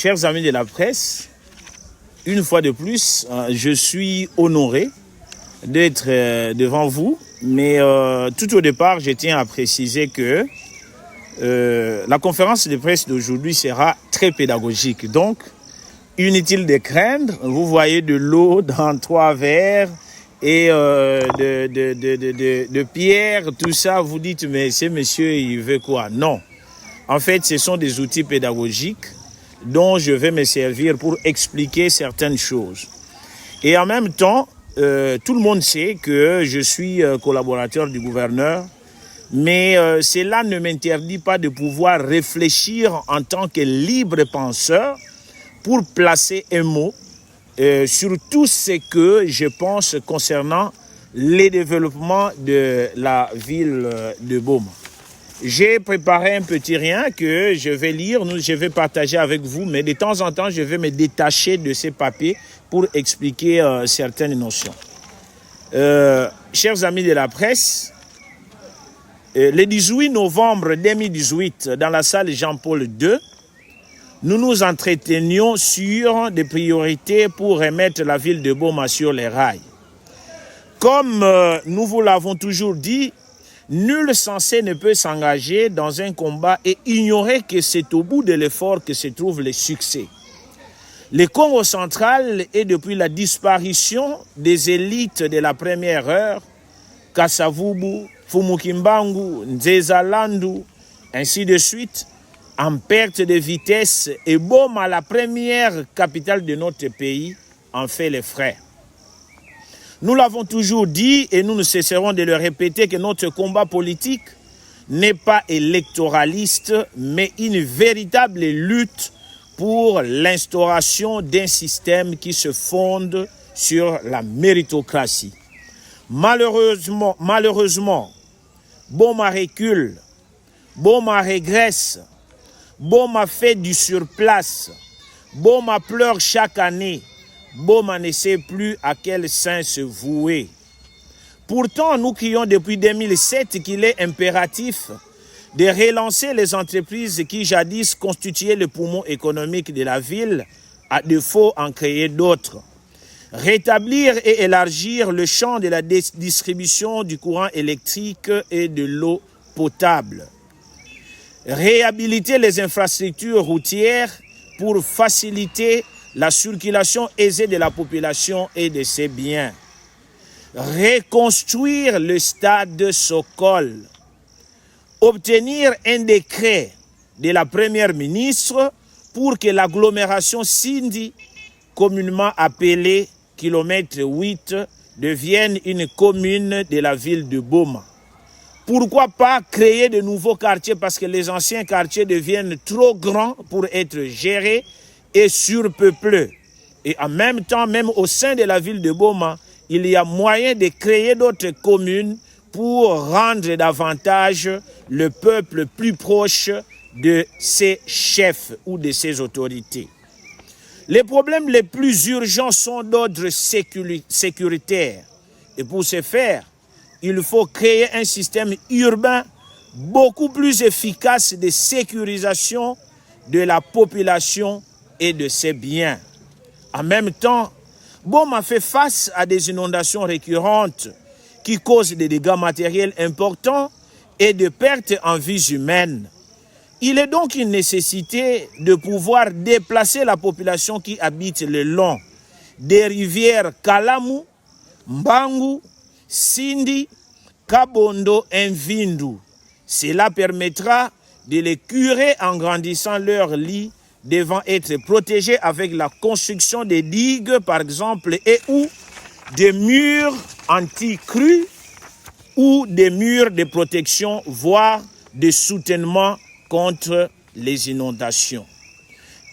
Chers amis de la presse, une fois de plus, je suis honoré d'être devant vous. Mais tout au départ, je tiens à préciser que la conférence de presse d'aujourd'hui sera très pédagogique. Donc, inutile de craindre. Vous voyez de l'eau dans 3 verres et de pierre, tout ça. Vous dites, mais ce monsieur, il veut quoi? Non. En fait, ce sont des outils pédagogiques dont je vais me servir pour expliquer certaines choses. Et en même temps, tout le monde sait que je suis collaborateur du gouverneur, mais cela ne m'interdit pas de pouvoir réfléchir en tant que libre penseur pour placer un mot sur tout ce que je pense concernant les développements de la ville de Boma. J'ai préparé un petit rien que je vais lire, je vais partager avec vous, mais de temps en temps, je vais me détacher de ces papiers pour expliquer certaines notions. Chers amis de la presse, le 18 novembre 2018, dans la salle Jean-Paul II, nous nous entretenions sur des priorités pour remettre la ville de Boma sur les rails. Comme nous vous l'avons toujours dit, nul censé ne peut s'engager dans un combat et ignorer que c'est au bout de l'effort que se trouve le succès. Le Congo central est depuis la disparition des élites de la première heure, Kasavubu, Fumukimbangu, Nzezalandu, ainsi de suite, en perte de vitesse, et Boma, la première capitale de notre pays, en fait les frais. Nous l'avons toujours dit et nous ne cesserons de le répéter que notre combat politique n'est pas électoraliste, mais une véritable lutte pour l'instauration d'un système qui se fonde sur la méritocratie. Malheureusement, Boma recule, Boma régresse, Boma fait du surplace, Boma pleure chaque année, Boma ne sait plus à quel saint se vouer. Pourtant, nous crions depuis 2007 qu'il est impératif de relancer les entreprises qui jadis constituaient le poumon économique de la ville, à défaut en créer d'autres. Rétablir et élargir le champ de la distribution du courant électrique et de l'eau potable. Réhabiliter les infrastructures routières pour faciliter la circulation aisée de la population et de ses biens. Reconstruire le stade Sokol. Obtenir un décret de la première ministre pour que l'agglomération Sindi, communément appelée kilomètre 8, devienne une commune de la ville de Boma. Pourquoi pas créer de nouveaux quartiers parce que les anciens quartiers deviennent trop grands pour être gérés et surpeuplés. Et en même temps, même au sein de la ville de Boma, il y a moyen de créer d'autres communes pour rendre davantage le peuple plus proche de ses chefs ou de ses autorités. Les problèmes les plus urgents sont d'ordre sécuritaire. Et pour ce faire, il faut créer un système urbain beaucoup plus efficace de sécurisation de la population et de ses biens. En même temps, Boma fait face à des inondations récurrentes qui causent des dégâts matériels importants et de pertes en vies humaines. Il est donc une nécessité de pouvoir déplacer la population qui habite le long des rivières Kalamu, Mbangu, Sindi, Kabondo et Mvindu. Cela permettra de les curer en grandissant leurs lits devant être protégés avec la construction des digues, par exemple, et ou des murs anti-crues ou des murs de protection, voire de soutènement contre les inondations.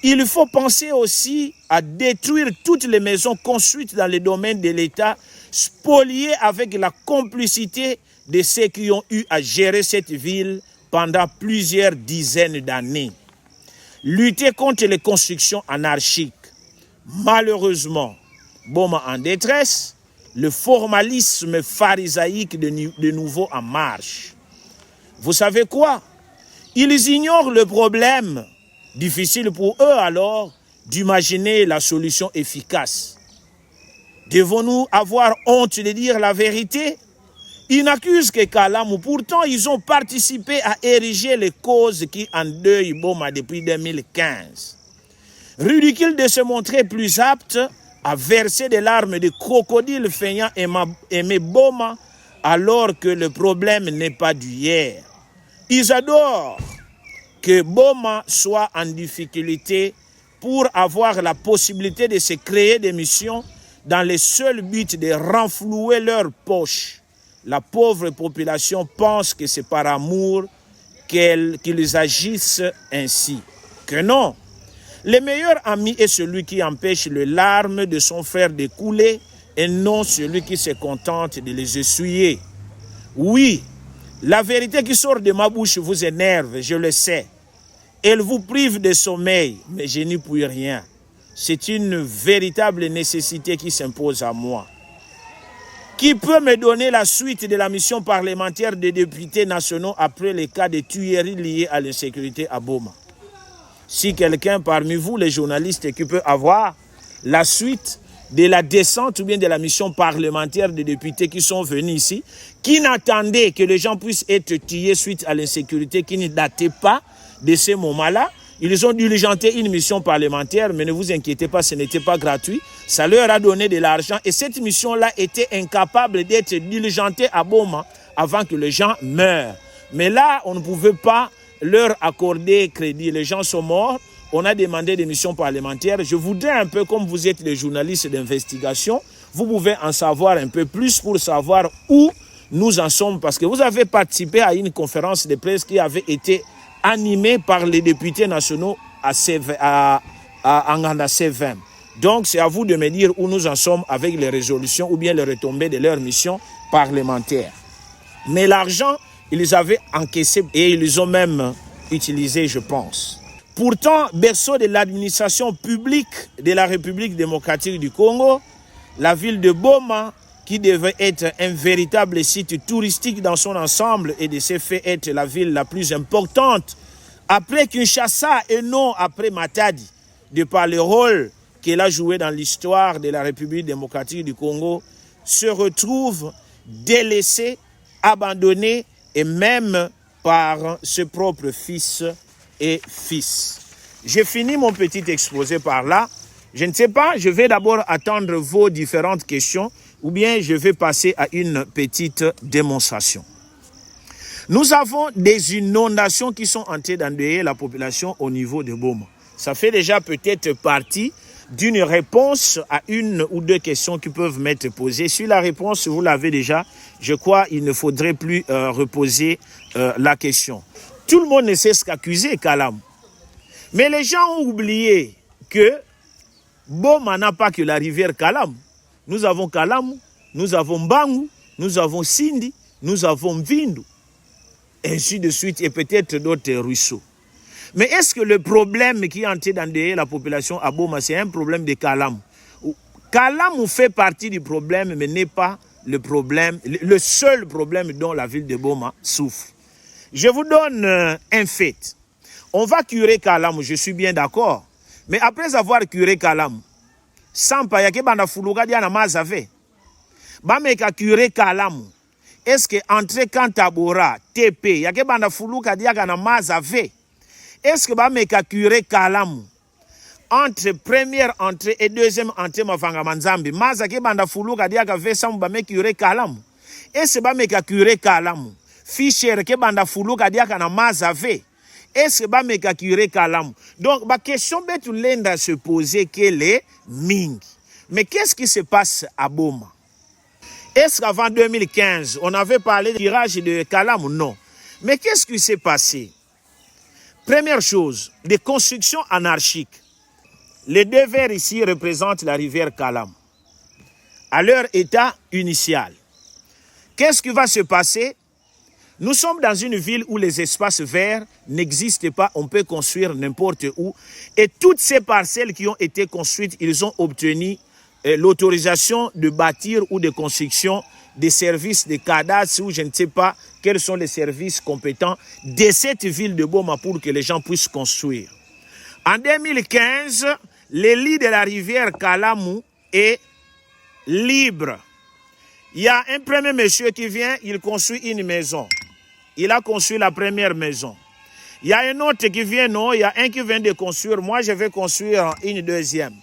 Il faut penser aussi à détruire toutes les maisons construites dans le domaine de l'État, spoliées avec la complicité de ceux qui ont eu à gérer cette ville pendant plusieurs dizaines d'années. Lutter contre les constructions anarchiques. Malheureusement, Boma en détresse, le formalisme pharisaïque de nouveau en marche. Vous savez quoi? Ils ignorent le problème Difficile pour eux alors d'imaginer la solution efficace. Devons-nous avoir honte de dire la vérité? Ils n'accusent que Kalamu. Pourtant, ils ont participé à ériger les causes qui endeuillent Boma depuis 2015. Ridicule de se montrer plus apte à verser des larmes de crocodile feignant aimer Boma alors que le problème n'est pas d'hier. Ils adorent que Boma soit en difficulté pour avoir la possibilité de se créer des missions dans le seul but de renflouer leurs poches. La pauvre population pense que c'est par amour qu'ils agissent ainsi. Que non. Le meilleur ami est celui qui empêche les larmes de son frère de couler et non celui qui se contente de les essuyer. Oui, la vérité qui sort de ma bouche vous énerve, je le sais. Elle vous prive de sommeil, mais je n'y puis rien. C'est une véritable nécessité qui s'impose à moi. Qui peut me donner la suite de la mission parlementaire des députés nationaux après les cas de tueries liés à l'insécurité à Boma? Si quelqu'un parmi vous, les journalistes, qui peut avoir la suite de la descente ou bien de la mission parlementaire des députés qui sont venus ici, qui n'attendaient que les gens puissent être tués suite à l'insécurité, qui ne datait pas de ces moments-là, ils ont diligenté une mission parlementaire, mais ne vous inquiétez pas, ce n'était pas gratuit. Ça leur a donné de l'argent et cette mission-là était incapable d'être diligentée à Boma avant que les gens meurent. Mais là, on ne pouvait pas leur accorder crédit. Les gens sont morts. On a demandé des missions parlementaires. Je voudrais un peu, comme vous êtes des journalistes d'investigation, vous pouvez en savoir un peu plus pour savoir où nous en sommes. Parce que vous avez participé à une conférence de presse qui avait été animée par les députés nationaux à Nganda C20. Donc, c'est à vous de me dire où nous en sommes avec les résolutions ou bien les retombées de leur mission parlementaire. Mais l'argent, ils les avaient encaissé et ils les ont même utilisé, je pense. Pourtant, berceau de l'administration publique de la République démocratique du Congo, la ville de Boma, qui devait être un véritable site touristique dans son ensemble et de ce fait être la ville la plus importante après Kinshasa et non après Matadi, de par le rôle qu'elle a joué dans l'histoire de la République démocratique du Congo, se retrouve délaissée, abandonnée et même par ses propres fils et fils. J'ai fini mon petit exposé par là. Je ne sais pas, je vais d'abord attendre vos différentes questions ou bien je vais passer à une petite démonstration. Nous avons des inondations qui sont en train d'endeuiller la population au niveau de Boma. Ça fait déjà peut-être partie d'une réponse à une ou deux questions qui peuvent m'être posées. Si la réponse, vous l'avez déjà, je crois qu'il ne faudrait plus reposer la question. Tout le monde ne sait ce qu'accuser Kalamu. Mais les gens ont oublié que Boma n'a pas que la rivière Kalamu. Nous avons Kalamu, nous avons Mbangu, nous avons Sindi, nous avons Mvindu, ainsi de suite, et peut-être d'autres ruisseaux. Mais est-ce que le problème qui est en train d'endeuiller la population à Boma, c'est un problème de Kalamu? Kalamu fait partie du problème, mais n'est pas le problème, le seul problème dont la ville de Boma souffre. Je vous donne un fait. On va curer Kalamu, je suis bien d'accord. Mais après avoir curé Kalamu, Sampa yake banda fuluka dia na mazave. Bameka curé Kalamu. Est-ce que entre Kantabora, TP, yake banda fuluka dia na mazave? Est-ce que bameka curé Kalamu? Entre première entrée et deuxième entrée mafanga manzambi, maza ke banda fuluka dia ka vesamu bameka curé Kalamu. Est-ce que bameka curé Kalamu? Fisher ke banda fuluka dia na mazave. Est-ce que bameka curé Kalamu? Donc, la question bête l'enda se poser qu'elle est Ming. Mais qu'est-ce qui se passe à Boma? Est-ce qu'avant 2015, on avait parlé de tirage de Kalamu? Non. Mais qu'est-ce qui s'est passé? Première chose, des constructions anarchiques. Les deux vers ici représentent la rivière Kalamu à leur état initial. Qu'est-ce qui va se passer? Nous sommes dans une ville où les espaces verts n'existent pas, on peut construire n'importe où. Et toutes ces parcelles qui ont été construites, ils ont obtenu l'autorisation de bâtir ou de construction des services de cadastre ou je ne sais pas quels sont les services compétents de cette ville de Boma pour que les gens puissent construire. En 2015, le lit de la rivière Kalamu est libre. Il y a un premier monsieur qui vient, il construit une maison. Il a construit la première maison. Il y a un autre qui vient, non, il y a un qui vient de construire. Moi, je vais construire une deuxième.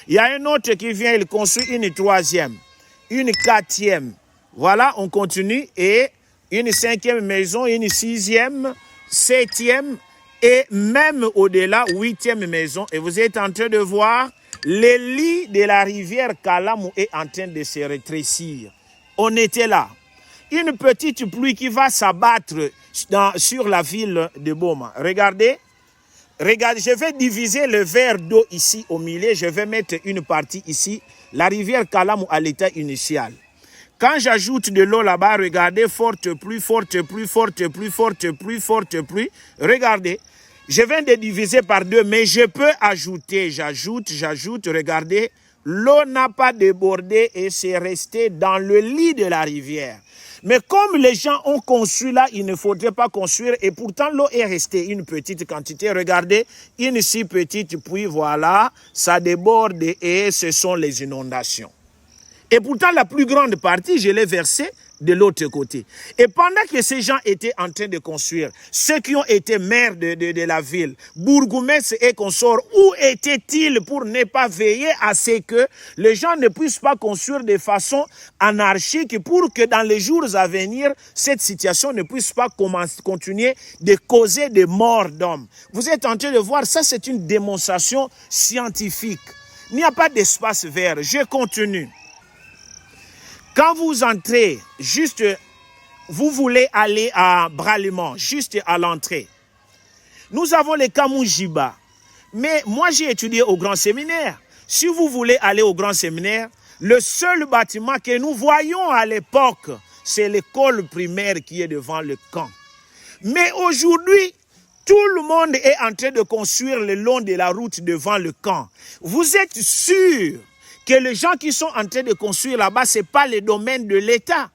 Il y a un autre qui vient, il construit une troisième, une quatrième. Voilà, on continue. Et une cinquième maison, une sixième, septième et même au-delà, huitième maison. Et vous êtes en train de voir, le lit de la rivière Kalamu est en train de se rétrécir. On était là. Une petite pluie qui va s'abattre sur la ville de Boma. Regardez, je vais diviser le verre d'eau ici au milieu. Je vais mettre une partie ici. La rivière Kalamu à l'état initial. Quand j'ajoute de l'eau là-bas, regardez, forte pluie, forte pluie, forte pluie, forte pluie, forte pluie. Regardez, je viens de diviser par deux, mais je peux ajouter, j'ajoute, regardez. L'eau n'a pas débordé et c'est resté dans le lit de la rivière. Mais comme les gens ont construit là, il ne faudrait pas construire. Et pourtant, l'eau est restée une petite quantité. Regardez, une si petite, puis voilà, ça déborde et ce sont les inondations. Et pourtant, la plus grande partie, je l'ai versée de l'autre côté. Et pendant que ces gens étaient en train de construire, ceux qui ont été maires de la ville, bourgmestres et consorts, où étaient-ils pour ne pas veiller à ce que les gens ne puissent pas construire de façon anarchique pour que dans les jours à venir, cette situation ne puisse pas continuer de causer des morts d'hommes. Vous êtes en train de voir, ça c'est une démonstration scientifique. Il n'y a pas d'espace vert. Je continue. Quand vous entrez, juste, vous voulez aller à Braliment, juste à l'entrée. Nous avons les Kamujiba. Mais moi, j'ai étudié au grand séminaire. Si vous voulez aller au grand séminaire, le seul bâtiment que nous voyons à l'époque, c'est l'école primaire qui est devant le camp. Mais aujourd'hui, tout le monde est en train de construire le long de la route devant le camp. Vous êtes sûr que les gens qui sont en train de construire là-bas, ce n'est pas le domaine de l'État?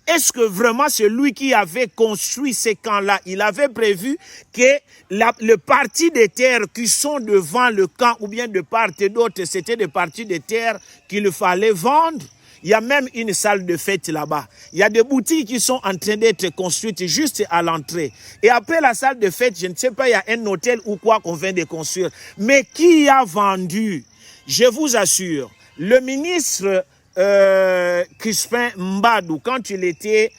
Est-ce que vraiment celui qui avait construit ces camps-là, il avait prévu que le parti des terres qui sont devant le camp ou bien de part et d'autre, c'était des parties de terres qu'il fallait vendre? Il y a même une salle de fête là-bas. Il y a des boutiques qui sont en train d'être construites juste à l'entrée. Et après la salle de fête, je ne sais pas, il y a un hôtel ou quoi qu'on vient de construire. Mais qui a vendu? Je vous assure, le ministre Crispin Mbadou, quand il était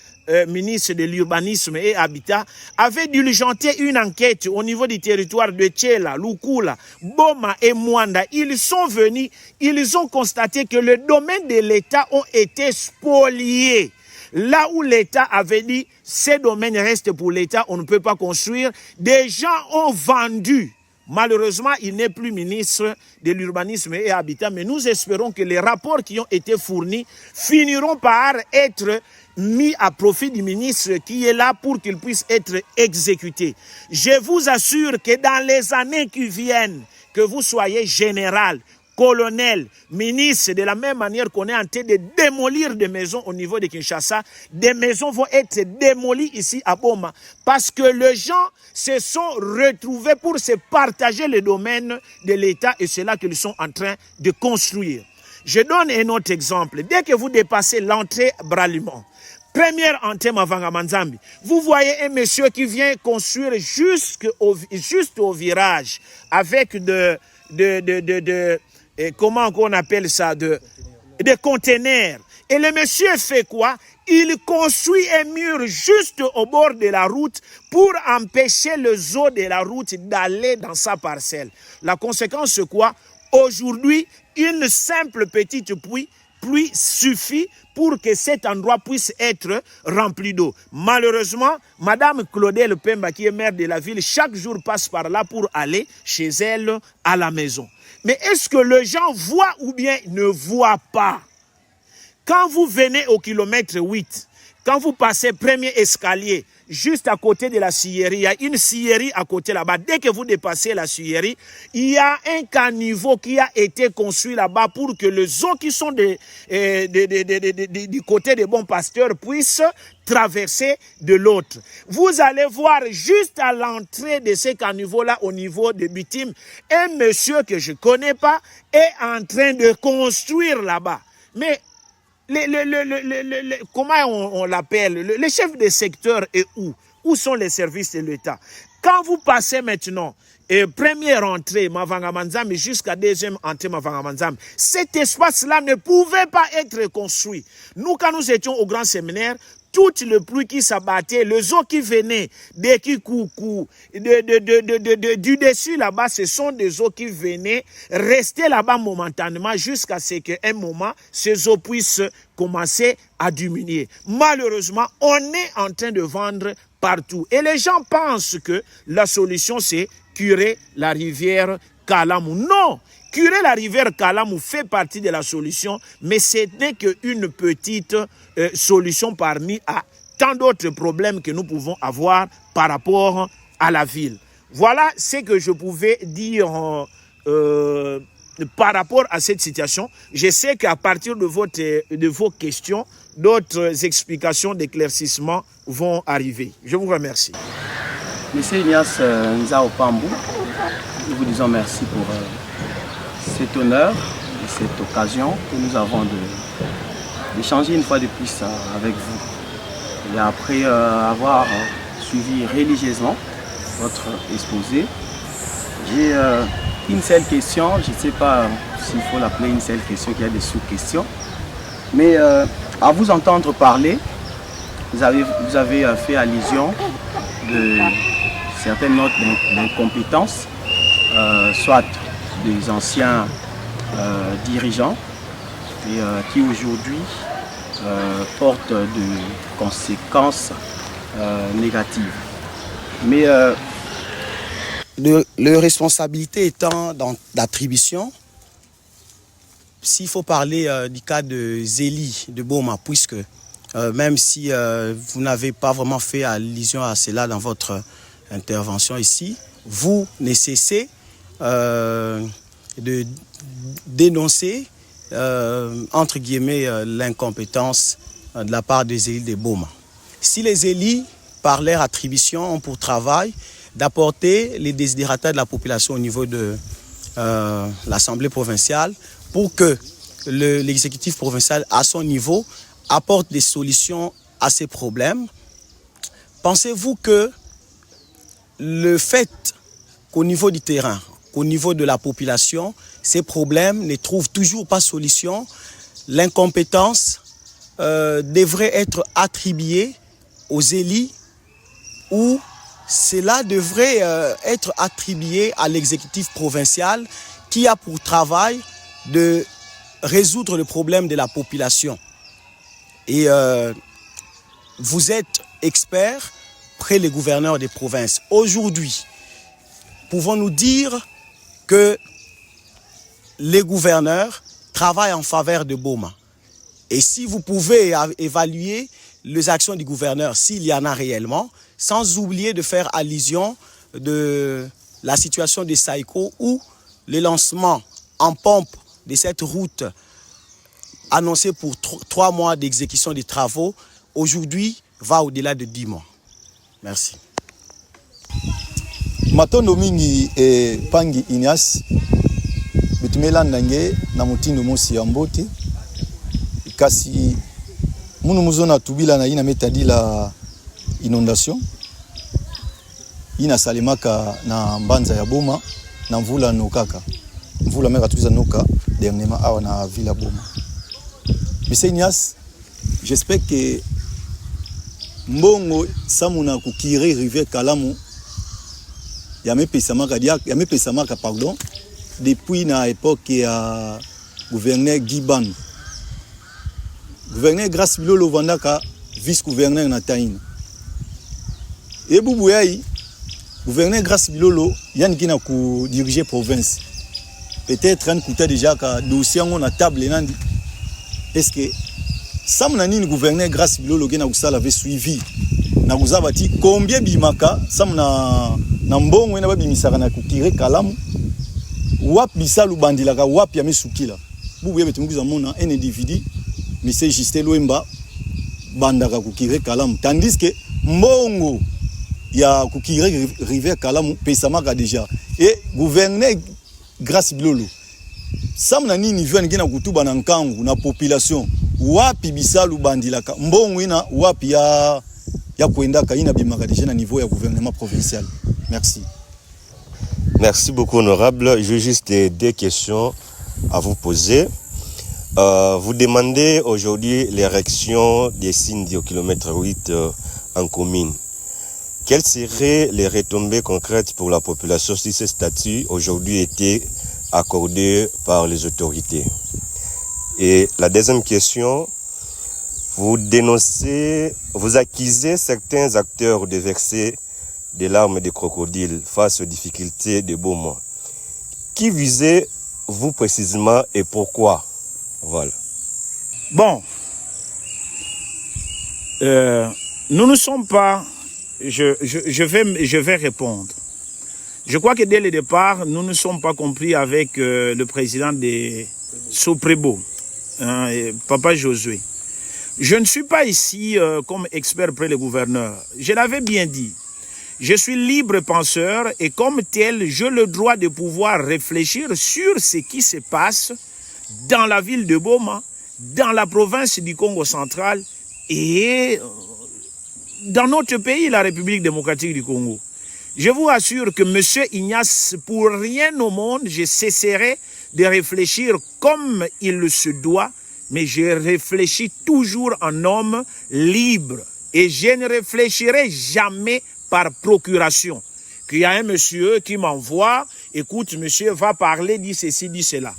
ministre de l'urbanisme et habitat, avait diligenté une enquête au niveau du territoire de Tchela, Lukula, Boma et Mwanda. Ils sont venus, ils ont constaté que le domaine de l'État ont été spoliés. Là où l'État avait dit, ces domaines restent pour l'État, on ne peut pas construire, des gens ont vendu. Malheureusement, il n'est plus ministre de l'urbanisme et habitat, mais nous espérons que les rapports qui ont été fournis finiront par être mis à profit du ministre qui est là pour qu'il puisse être exécuté. Je vous assure que dans les années qui viennent, que vous soyez général, colonel, ministre, de la même manière qu'on est en train de démolir des maisons au niveau de Kinshasa, des maisons vont être démolies ici à Boma parce que les gens se sont retrouvés pour se partager le domaine de l'État et c'est là qu'ils sont en train de construire. Je donne un autre exemple. Dès que vous dépassez l'entrée Braliment, première entrée Mavangamanzambi, vous voyez un monsieur qui vient construire juste au virage avec comment on appelle ça, des conteneurs. Et le monsieur fait quoi? Il construit un mur juste au bord de la route pour empêcher les eaux de la route d'aller dans sa parcelle. La conséquence, c'est quoi? Aujourd'hui, une simple petite pluie suffit pour que cet endroit puisse être rempli d'eau. Malheureusement, Madame Claudel Pemba, qui est maire de la ville, chaque jour passe par là pour aller chez elle à la maison. Mais est-ce que les gens voient ou bien ne voient pas? Quand vous venez au kilomètre 8, quand vous passez premier escalier, juste à côté de la scierie. Il y a une scierie à côté là-bas. Dès que vous dépassez la scierie, il y a un caniveau qui a été construit là-bas pour que les eaux qui sont du côté des bons pasteurs puissent traverser de l'autre. Vous allez voir juste à l'entrée de ces caniveaux-là, au niveau de Bitim, un monsieur que je ne connais pas est en train de construire là-bas. Mais comment on l'appelle? Le chef de secteur est où? Où sont les services de l'État? Quand vous passez maintenant, première entrée, Mavangamanzam, jusqu'à deuxième entrée, Mavangamanzam, cet espace-là ne pouvait pas être construit. Nous, quand nous étions au grand séminaire, tout le pluie qui s'abattait, les eaux qui venaient du dessus là-bas, ce sont des eaux qui venaient rester là-bas momentanément jusqu'à ce qu'un moment, ces eaux puissent commencer à diminuer. Malheureusement, on est en train de vendre partout. Et les gens pensent que la solution, c'est curer la rivière Kalamou. Non! Curer la rivière Kalamou fait partie de la solution, mais ce n'est qu'une petite solution parmi tant d'autres problèmes que nous pouvons avoir par rapport à la ville. Voilà ce que je pouvais dire par rapport à cette situation. Je sais qu'à partir de vos questions, d'autres explications d'éclaircissement vont arriver. Je vous remercie. Monsieur Ignace Nzao Pambou, nous vous disons merci pour cet honneur et cette occasion que nous avons d'échanger une fois de plus avec vous. Et après avoir suivi religieusement votre exposé, j'ai une seule question, je ne sais pas s'il faut l'appeler une seule question, qu'il y a des sous-questions, mais à vous entendre parler, vous avez fait allusion de certaines notes d'incompétence, soit des anciens dirigeants et qui aujourd'hui portent de conséquences négatives. Mais leur responsabilité étant dans l'attribution, s'il faut parler du cas de Zélie de Boma, puisque même si vous n'avez pas vraiment fait allusion à cela dans votre intervention ici, vous ne cessez de dénoncer, entre guillemets, l'incompétence de la part des élus de Boma. Si les élus, par leur attribution, ont pour travail d'apporter les désidératas de la population au niveau de l'Assemblée provinciale pour que l'exécutif provincial, à son niveau, apporte des solutions à ces problèmes, pensez-vous que le fait qu'au niveau du terrain, qu'au niveau de la population, ces problèmes ne trouvent toujours pas solution, l'incompétence devrait être attribuée aux élus ou cela devrait être attribué à l'exécutif provincial qui a pour travail de résoudre le problème de la population. Et vous êtes expert près les gouverneurs des provinces. Aujourd'hui, pouvons-nous dire que les gouverneurs travaillent en faveur de Boma? Et si vous pouvez évaluer les actions du gouverneur, s'il y en a réellement, sans oublier de faire allusion de la situation de Saïko où le lancement en pompe de cette route annoncé pour 3 mois d'exécution des travaux, aujourd'hui va au-delà de 10 mois. Merci. Matondo mingi Pangi Ignace bitumela ndange na mutindo mosi ya mbote kasi munu muzona tubila na ina metadi la inondation ina salimaka na mbanza ya Boma na mvula nokaka mvula meka tuliza noka dernièrement awa na villa Boma. Monsieur Ignace, j'espère que mbongo samuna kukire rivière Kalamu yamepesamaka pardon depuis na époque ya gouverneur Giban. Gouverneur Grace Bilolo vandaka vice-gouverneur na Taïna. Et Boubouyaï, gouverneur Grace Bilolo, yann qui n'a ku diriger province. Peut-être un coup déjà ka dossier on a table nandi. Est-ce que Sam Nani, le gouverneur Grace Bilolo, qui avait suivi na kuzaba ti combien bimaka sam na mbongo ina babimisaka na kukire kalamu wap bisalu bandilaka wap ya misukila bubu yebe tumukiza mona un individu monsieur Justin Lwemba bandaka kukire kalamu tandis que mbongo ya kukire rivière kalamu pesamaka déjà et gouverneur grâce bilolo sam na nini vyo ngena kutuba na nkangu na population wapi bisalu bandilaka mbongo ina wapi ya kuendaka ina bimaka déjà na niveau ya gouvernement provincial. Merci. Merci beaucoup honorable. J'ai juste deux questions à vous poser. Vous demandez aujourd'hui l'érection des signes au kilomètre 8 en commune. Quelles seraient les retombées concrètes pour la population si ce statut aujourd'hui était accordé par les autorités? Et la deuxième question, vous dénoncez, vous accusez certains acteurs de verser des larmes de crocodile face aux difficultés de Boma. Qui visez-vous précisément et pourquoi? Voilà. Bon, nous ne sommes pas... Je vais répondre. Je crois que dès le départ, nous ne sommes pas compris avec le président de Soprebo, Papa Josué. Je ne suis pas ici comme expert près le gouverneur. Je l'avais bien dit. Je suis libre penseur et comme tel, j'ai le droit de pouvoir réfléchir sur ce qui se passe dans la ville de Boma, dans la province du Congo central et dans notre pays, la République démocratique du Congo. Je vous assure que M. Ignace, pour rien au monde, je cesserai de réfléchir comme il se doit, mais je réfléchis toujours en homme libre. Et je ne réfléchirai jamais par procuration. Qu'il y a un monsieur qui m'envoie, écoute, monsieur va parler, dit ceci, dit cela.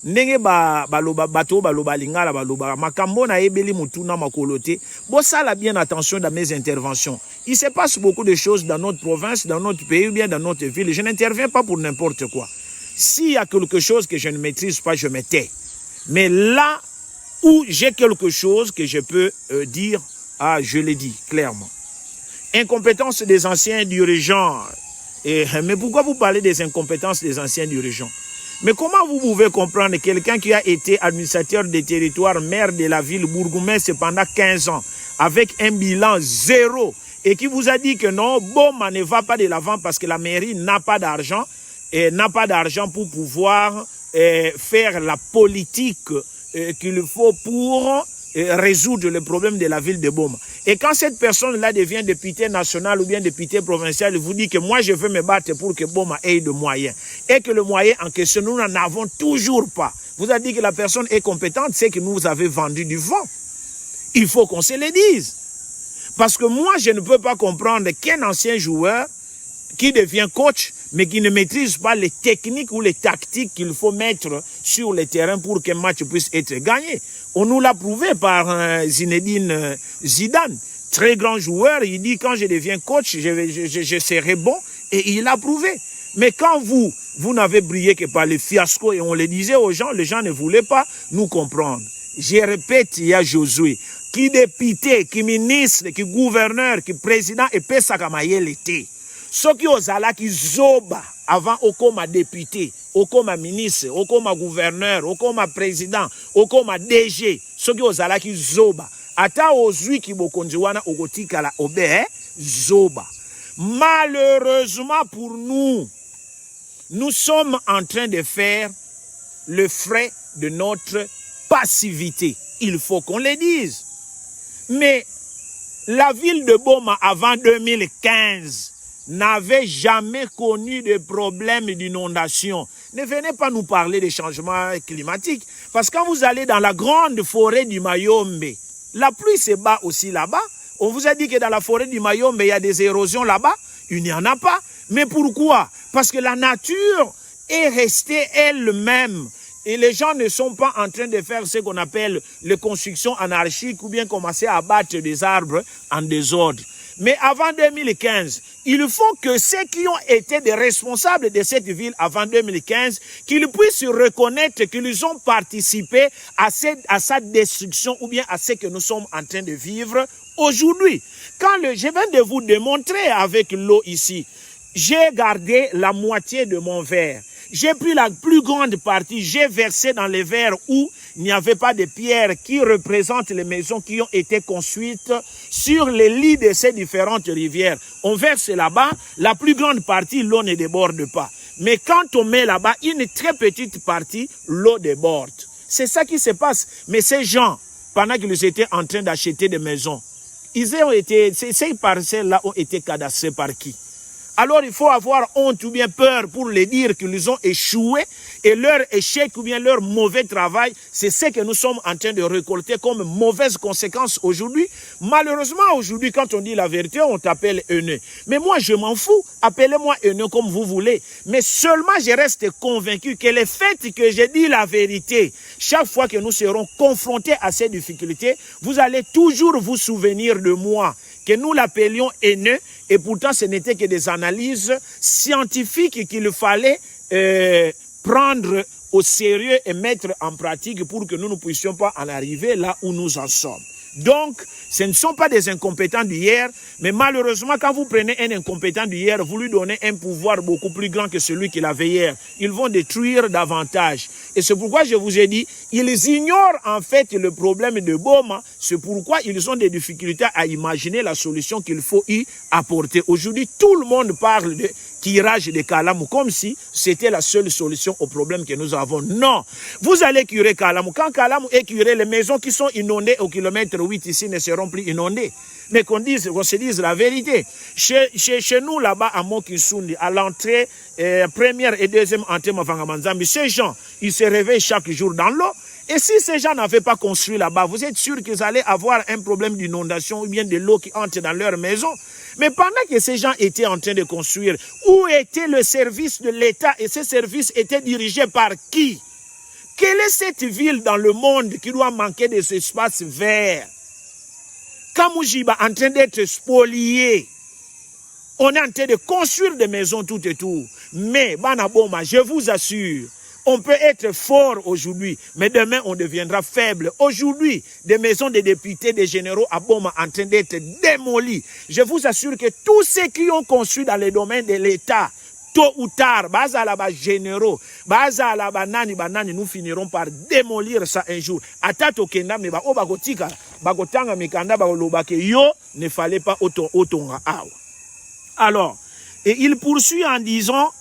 Ndenge baloba bato baloba lingala baloba makambo na ebeli mutuna makolote. Bon, ça la bien attention dans mes interventions. Il se passe beaucoup de choses dans notre province, dans notre pays ou bien dans notre ville. Je n'interviens pas pour n'importe quoi. S'il y a quelque chose que je ne maîtrise pas, je me tais. Mais là où j'ai quelque chose que je peux dire, je l'ai dit clairement. Incompétence des anciens dirigeants. Mais pourquoi vous parlez des incompétences des anciens dirigeants? Mais comment vous pouvez comprendre quelqu'un qui a été administrateur des territoires, maire de la ville, bourgmestre pendant 15 ans, avec un bilan zéro, et qui vous a dit que non, Boma ne va pas de l'avant parce que la mairie n'a pas d'argent, et n'a pas d'argent pour pouvoir faire la politique qu'il faut pour résoudre le problème de la ville de Boma. Et quand cette personne-là devient député national ou bien député provincial, il vous dit que moi je veux me battre pour que Boma ait de moyens. Et que le moyen en question, nous n'en avons toujours pas. Vous avez dit que la personne est compétente, c'est que nous avez vendu du vent. Il faut qu'on se le dise. Parce que moi, je ne peux pas comprendre qu'un ancien joueur qui devient coach, mais qui ne maîtrise pas les techniques ou les tactiques qu'il faut mettre sur le terrain pour qu'un match puisse être gagné. On nous l'a prouvé par Zinedine Zidane, très grand joueur. Il dit quand je deviens coach, je serai bon, et il l'a prouvé. Mais quand vous n'avez brillé que par les fiascos, et on le disait aux gens, les gens ne voulaient pas nous comprendre. Je répète, il y a Josué, qui député, qui ministre, qui gouverneur, qui président, et Pesakamaye l'été. Ceux qui ont qui zoba avant okoma député, okoma ministre, okoma gouverneur, okoma président, okoma DG, ceux qui ont qui zoba. Ata ozui ki bokonjiwana ogotika la obe zoba. Malheureusement pour nous, nous sommes en train de faire le frais de notre passivité. Il faut qu'on le dise. Mais la ville de Boma avant 2015 n'avait jamais connu de problème d'inondation. Ne venez pas nous parler des changements climatiques. Parce que quand vous allez dans la grande forêt du Mayombe, la pluie se bat aussi là-bas. On vous a dit que dans la forêt du Mayombe, il y a des érosions là-bas. Il n'y en a pas. Mais pourquoi? Parce que la nature est restée elle-même. Et les gens ne sont pas en train de faire ce qu'on appelle les constructions anarchiques ou bien commencer à abattre des arbres en désordre. Mais avant 2015, il faut que ceux qui ont été des responsables de cette ville avant 2015, qu'ils puissent reconnaître qu'ils ont participé à sa destruction ou bien à ce que nous sommes en train de vivre Aujourd'hui, je viens de vous démontrer avec l'eau ici, j'ai gardé la moitié de mon verre. J'ai pris la plus grande partie, j'ai versé dans les verres où il n'y avait pas de pierres qui représentent les maisons qui ont été construites sur les lits de ces différentes rivières. On verse là-bas, la plus grande partie, l'eau ne déborde pas. Mais quand on met là-bas une très petite partie, l'eau déborde. C'est ça qui se passe. Mais ces gens, pendant qu'ils étaient en train d'acheter des maisons, ces parcelles-là ont été cadastrées par qui? Alors il faut avoir honte ou bien peur pour les dire qu'ils ont échoué et leur échec ou bien leur mauvais travail, c'est ce que nous sommes en train de récolter comme mauvaise conséquence aujourd'hui. Malheureusement aujourd'hui, quand on dit la vérité, on t'appelle haineux. Mais moi je m'en fous, appelez-moi haineux comme vous voulez. Mais seulement je reste convaincu que le fait que j'ai dit la vérité, chaque fois que nous serons confrontés à ces difficultés, vous allez toujours vous souvenir de moi, que nous l'appelions haineux, et pourtant ce n'était que des analyses scientifiques qu'il fallait prendre au sérieux et mettre en pratique pour que nous ne puissions pas en arriver là où nous en sommes. Donc, ce ne sont pas des incompétents d'hier, mais malheureusement, quand vous prenez un incompétent d'hier, vous lui donnez un pouvoir beaucoup plus grand que celui qu'il avait hier. Ils vont détruire davantage. Et c'est pourquoi je vous ai dit, ils ignorent en fait le problème de Boma. C'est pourquoi ils ont des difficultés à imaginer la solution qu'il faut y apporter. Aujourd'hui, tout le monde parle de tirage de Kalamou, comme si c'était la seule solution au problème que nous avons. Non, vous allez curer Kalamou. Quand Kalamou est curé, les maisons qui sont inondées au kilomètre 8 ici ne seront plus inondées. Mais qu'on se dise la vérité. Chez nous, là-bas, à Mokisundi, à l'entrée, première et deuxième entrée Mafangamanzambi, ces gens, ils se réveillent chaque jour dans l'eau. Et si ces gens n'avaient pas construit là-bas, vous êtes sûr qu'ils allaient avoir un problème d'inondation ou bien de l'eau qui entre dans leur maison. Mais pendant que ces gens étaient en train de construire, où était le service de l'État? Et ce service était dirigé par qui? Quelle est cette ville dans le monde qui doit manquer de cet espace vert? Kamoujiba en train d'être spolié. On est en train de construire des maisons tout et tout. Mais, Banaboma, je vous assure, on peut être fort aujourd'hui, mais demain on deviendra faible. Aujourd'hui, des maisons de députés, des généraux à Boma en train d'être démolies. Je vous assure que tous ceux qui ont construit dans les domaines de l'État, tôt ou tard, bazalaba généraux, bazalaba nani, nous finirons par démolir ça un jour. Atato kenda me ba obagotika, bagotanga mikanda ba olobake yo ne fallait pas otonga awa. Alors, et il poursuit en disant,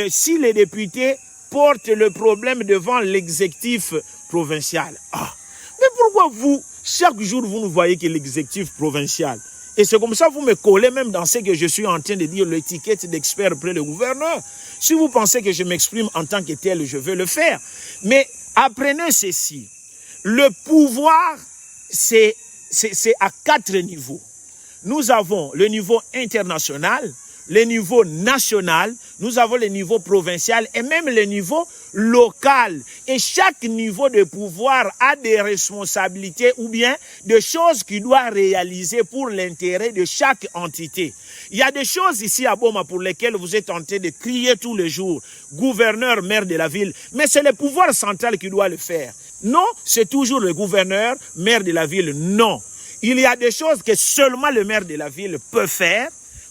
si les députés portent le problème devant l'exécutif provincial. Ah, mais pourquoi vous, chaque jour, vous ne voyez que l'exécutif provincial? Et c'est comme ça que vous me collez même dans ce que je suis en train de dire, l'étiquette d'expert près le gouverneur. Si vous pensez que je m'exprime en tant que tel, je vais le faire. Mais apprenez ceci. Le pouvoir, c'est à 4 niveaux. Nous avons le niveau international, le niveau national, nous avons le niveau provincial et même le niveau local. Et chaque niveau de pouvoir a des responsabilités ou bien des choses qu'il doit réaliser pour l'intérêt de chaque entité. Il y a des choses ici à Boma pour lesquelles vous êtes en train de crier tous les jours, gouverneur, maire de la ville, mais c'est le pouvoir central qui doit le faire. Non, c'est toujours le gouverneur, maire de la ville, non. Il y a des choses que seulement le maire de la ville peut faire,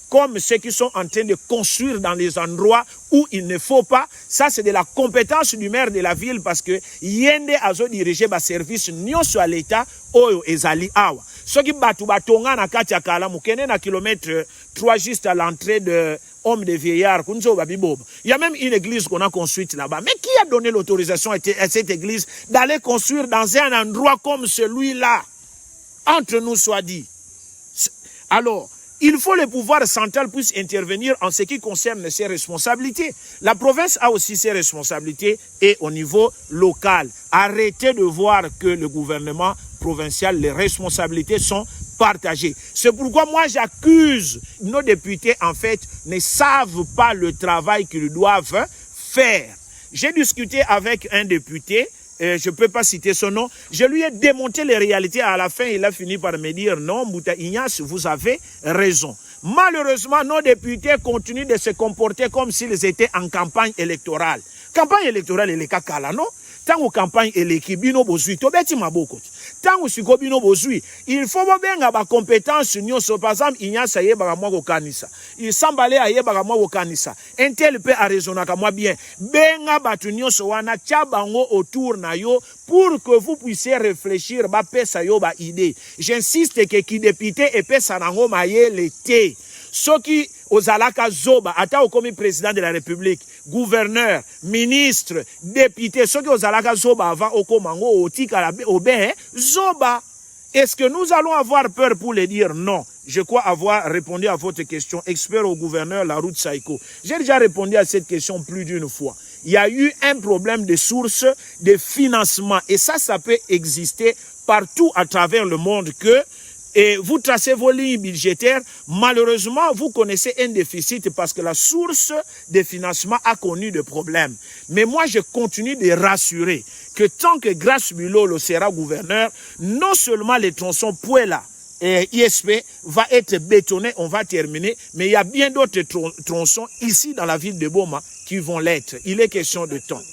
comme ceux qui sont en train de construire dans les endroits où il ne faut pas. Ça, c'est de la compétence du maire de la ville parce que yende azo diriger ba service nyonso à l'État oyo ezali awa. Ce qui batonga na kati ya Kalamu kene na kilomètre 3 juste à l'entrée de Homme de Vieillard. Il y a même une église qu'on a construite là-bas. Mais qui a donné l'autorisation à cette église d'aller construire dans un endroit comme celui-là? Entre nous soit dit. Alors, il faut que le pouvoir central puisse intervenir en ce qui concerne ses responsabilités. La province a aussi ses responsabilités et au niveau local. Arrêtez de voir que le gouvernement provincial, les responsabilités sont partagées. C'est pourquoi moi j'accuse nos députés, en fait, ne savent pas le travail qu'ils doivent faire. J'ai discuté avec un député, je ne peux pas citer son nom, je lui ai démonté les réalités. À la fin, il a fini par me dire, non, Mouta Ignace, vous avez raison. Malheureusement, nos députés continuent de se comporter comme s'ils étaient en campagne électorale. Campagne électorale elle est kala non. Tango campagne eleki bino bozui to beti maboko. Tango siko bino bozui, il faut benga ba compétence nyonso par exemple inyasa yeba mwa ko kanisa. Il sambale ayeba mwa ko kanisa. Intel peut a raisonner ka moi bien. Benga batu nyonso wana tchabango autour na yo pour que vous puissiez réfléchir ba pesa yo ba idée. J'insiste que qui député et pesa nango maye l'été. Ceux qui ozalaka zoba ata okomi président de la République, gouverneur, ministre, député, ceux qui ozalaka zoba avant okomango otika obe zoba. Est-ce que nous allons avoir peur pour le dire? Non. Je crois avoir répondu à votre question. Expert au gouverneur Laroute Saïko. J'ai déjà répondu à cette question plus d'une fois. Il y a eu un problème de source, de financement. Et ça peut exister partout à travers le monde que et vous tracez vos lignes budgétaires, malheureusement, vous connaissez un déficit parce que la source de financement a connu des problèmes. Mais moi, je continue de rassurer que tant que Grace Bilolo sera gouverneur, non seulement les tronçons Puela et ISP va être bétonné, on va terminer, mais il y a bien d'autres tronçons ici dans la ville de Boma qui vont l'être. Il est question de temps.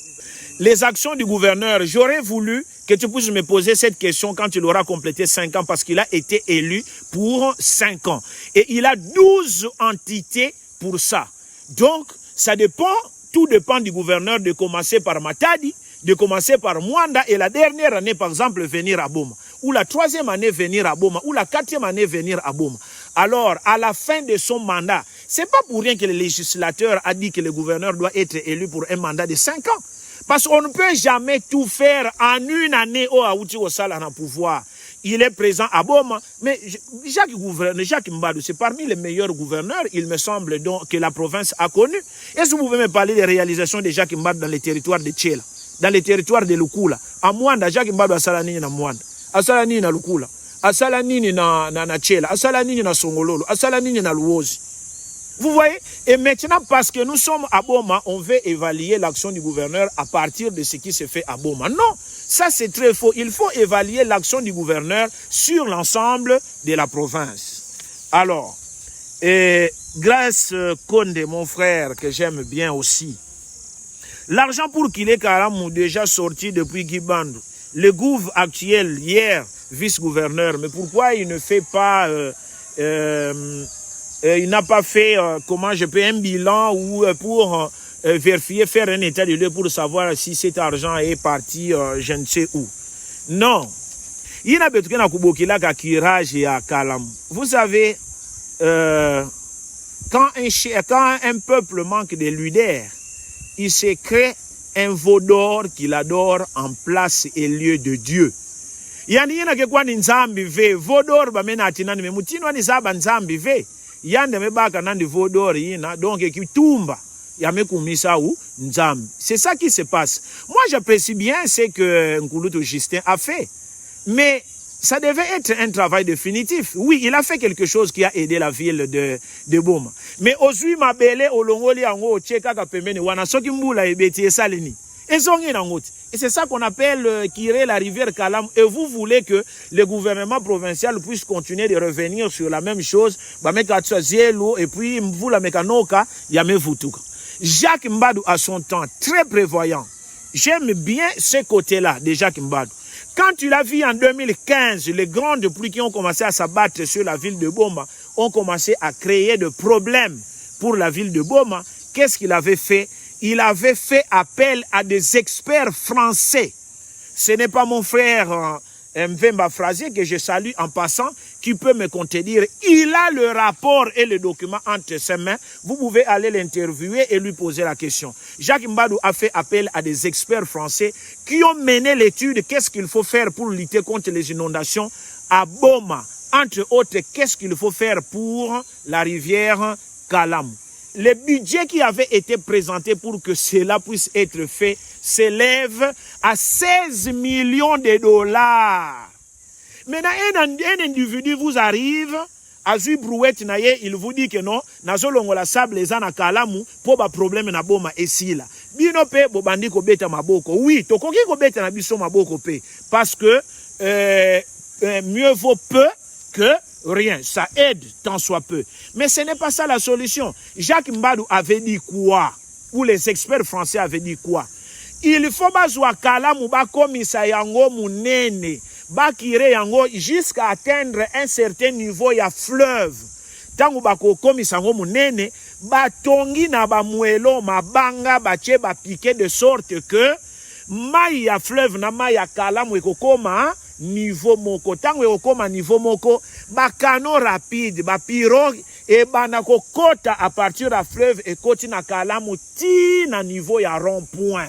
Les actions du gouverneur, j'aurais voulu que tu puisses me poser cette question quand il aura complété 5 ans parce qu'il a été élu pour 5 ans. Et il a 12 entités pour ça. Donc, ça dépend, tout dépend du gouverneur de commencer par Matadi, de commencer par Mwanda et la dernière année, par exemple, venir à Boma. Ou la 3e année venir à Boma, ou la 4e année venir à Boma. Alors, à la fin de son mandat, c'est pas pour rien que le législateur a dit que le gouverneur doit être élu pour un mandat de 5 ans. Parce qu'on ne peut jamais tout faire en une année au Aouti au Sala en pouvoir. Il est présent à Boma, mais Jacques Mbadou, c'est parmi les meilleurs gouverneurs, il me semble, donc, que la province a connu. Est-ce que vous pouvez me parler des réalisations de Jacques Mbadou dans les territoires de Tchela, dans les territoires de Lukula? À Mwanda, Jacques Mbadou a Salanini na Mwanda, a Salanini na Lukula, a Salanini na Tchela, a Salanini na Songololo, a Salanini na Luozi. Vous voyez? Et maintenant, parce que nous sommes à Boma, on veut évaluer l'action du gouverneur à partir de ce qui se fait à Boma. Non, ça c'est très faux. Il faut évaluer l'action du gouverneur sur l'ensemble de la province. Alors, Grace Konde, mon frère, que j'aime bien aussi. L'argent pour qu'il ait Karamou déjà sorti depuis Gibandou. Le gouv actuel, hier, vice-gouverneur, mais pourquoi il ne fait pas... il n'a pas fait, comment je peux, un bilan ou pour vérifier, faire un état de lieu pour savoir si cet argent est parti je ne sais où. Non. Il n'a pas besoin de Kiraj et à Kalam. Vous savez, quand un peuple manque de leaders, il se crée un veau d'or qu'il adore en place et lieu de Dieu. Yani yina ke kwa nzambi ve veau d'or ba mena atinani me mutino ni zaba nzambi ve. Yande mebaka nandi vodori yina donc kitumba yamekumisa ou nzambi. C'est ça qui se passe. Moi j'apprécie bien ce que Nkulutu Justin a fait. Mais ça devait être un travail définitif. Oui, il a fait quelque chose qui a aidé la ville de Boma. Mais aujourd'hui mabele olongoli ango cheka ka pembeni wana soki mbula ebeti esaleni. Et c'est ça qu'on appelle Kiré la rivière Kalam. Et vous voulez que le gouvernement provincial puisse continuer de revenir sur la même chose. Et puis, vous la mekanoka, yamevutuka. Jacques Mbadou, à son temps, très prévoyant. J'aime bien ce côté-là de Jacques Mbadou. Quand tu l'as vu en 2015, les grandes pluies qui ont commencé à s'abattre sur la ville de Boma ont commencé à créer des problèmes pour la ville de Boma. Qu'est-ce qu'il avait fait? Il avait fait appel à des experts français. Ce n'est pas mon frère Mvemba Frazier, que je salue en passant, qui peut me contredire. Il a le rapport et le document entre ses mains. Vous pouvez aller l'interviewer et lui poser la question. Jacques Mbadou a fait appel à des experts français qui ont mené l'étude. Qu'est-ce qu'il faut faire pour lutter contre les inondations à Boma? Entre autres, qu'est-ce qu'il faut faire pour la rivière Kalam? Le budget qui avait été présenté pour que cela puisse être fait s'élève à 16 millions de dollars. Maintenant, un individu vous arrive, à Zubrouet, il vous dit que non, nazolongo la sable les ana kalamu, pour ba problème na Boma ici là. Bino pe bobandi ko beta maboko. Oui, tokoki ko beta na biso maboko pe. Parce que mieux vaut peu que rien, ça aide tant soit peu. Mais ce n'est pas ça la solution. Jacques Mbadou avait dit quoi? où les experts français avaient dit quoi? Il faut bazwa kalamu bakomisa yango munene, bakire yango jusqu'à atteindre un certain niveau ya fleuve. Tangu bako komisa yango munene, batongi na bamuelo mabanga bache bapike de sorte que mai ya fleuve na mai ya kalamu ekokoma niveau moko. Tango ekokoma niveau moko, bakano rapide, bapirogue et banako kota à partir de fleuve et koti na kalamu ti na niveau ya rond-point.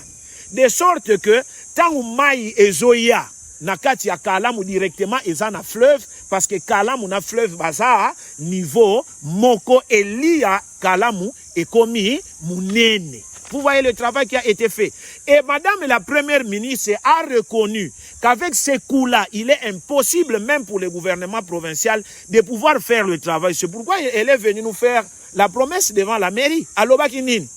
De sorte que tango mai ezoya na kati ya kalamu directement eza na fleuve, parce que kalamu na fleuve baza niveau moko elia kalamu ekomi munene. Vous voyez le travail qui a été fait. Et madame la première ministre a reconnu qu'avec ces coups-là, il est impossible même pour le gouvernement provincial de pouvoir faire le travail. C'est pourquoi elle est venue nous faire la promesse devant la mairie. Aloba Kinine.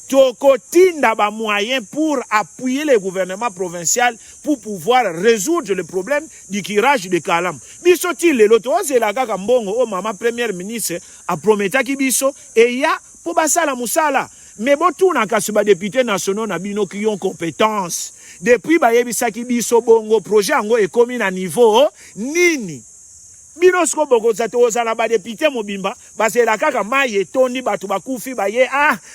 Tokotinda ba moyen pour appuyer le gouvernement provincial pour pouvoir résoudre le problème du curage de Kalam. Biso ti le loto c'est la kaka mbongo o mama première ministre a prometaki biso et ya pour basala musala. Mais bon tout na kasuba député nationaux na bino qui ont compétence. Depuis ba yebisaki biso bongo projet ango e komi na niveau nini. Bino sko boko za tozala ba député mobimba basela kaka mai etondi batu bakufi baye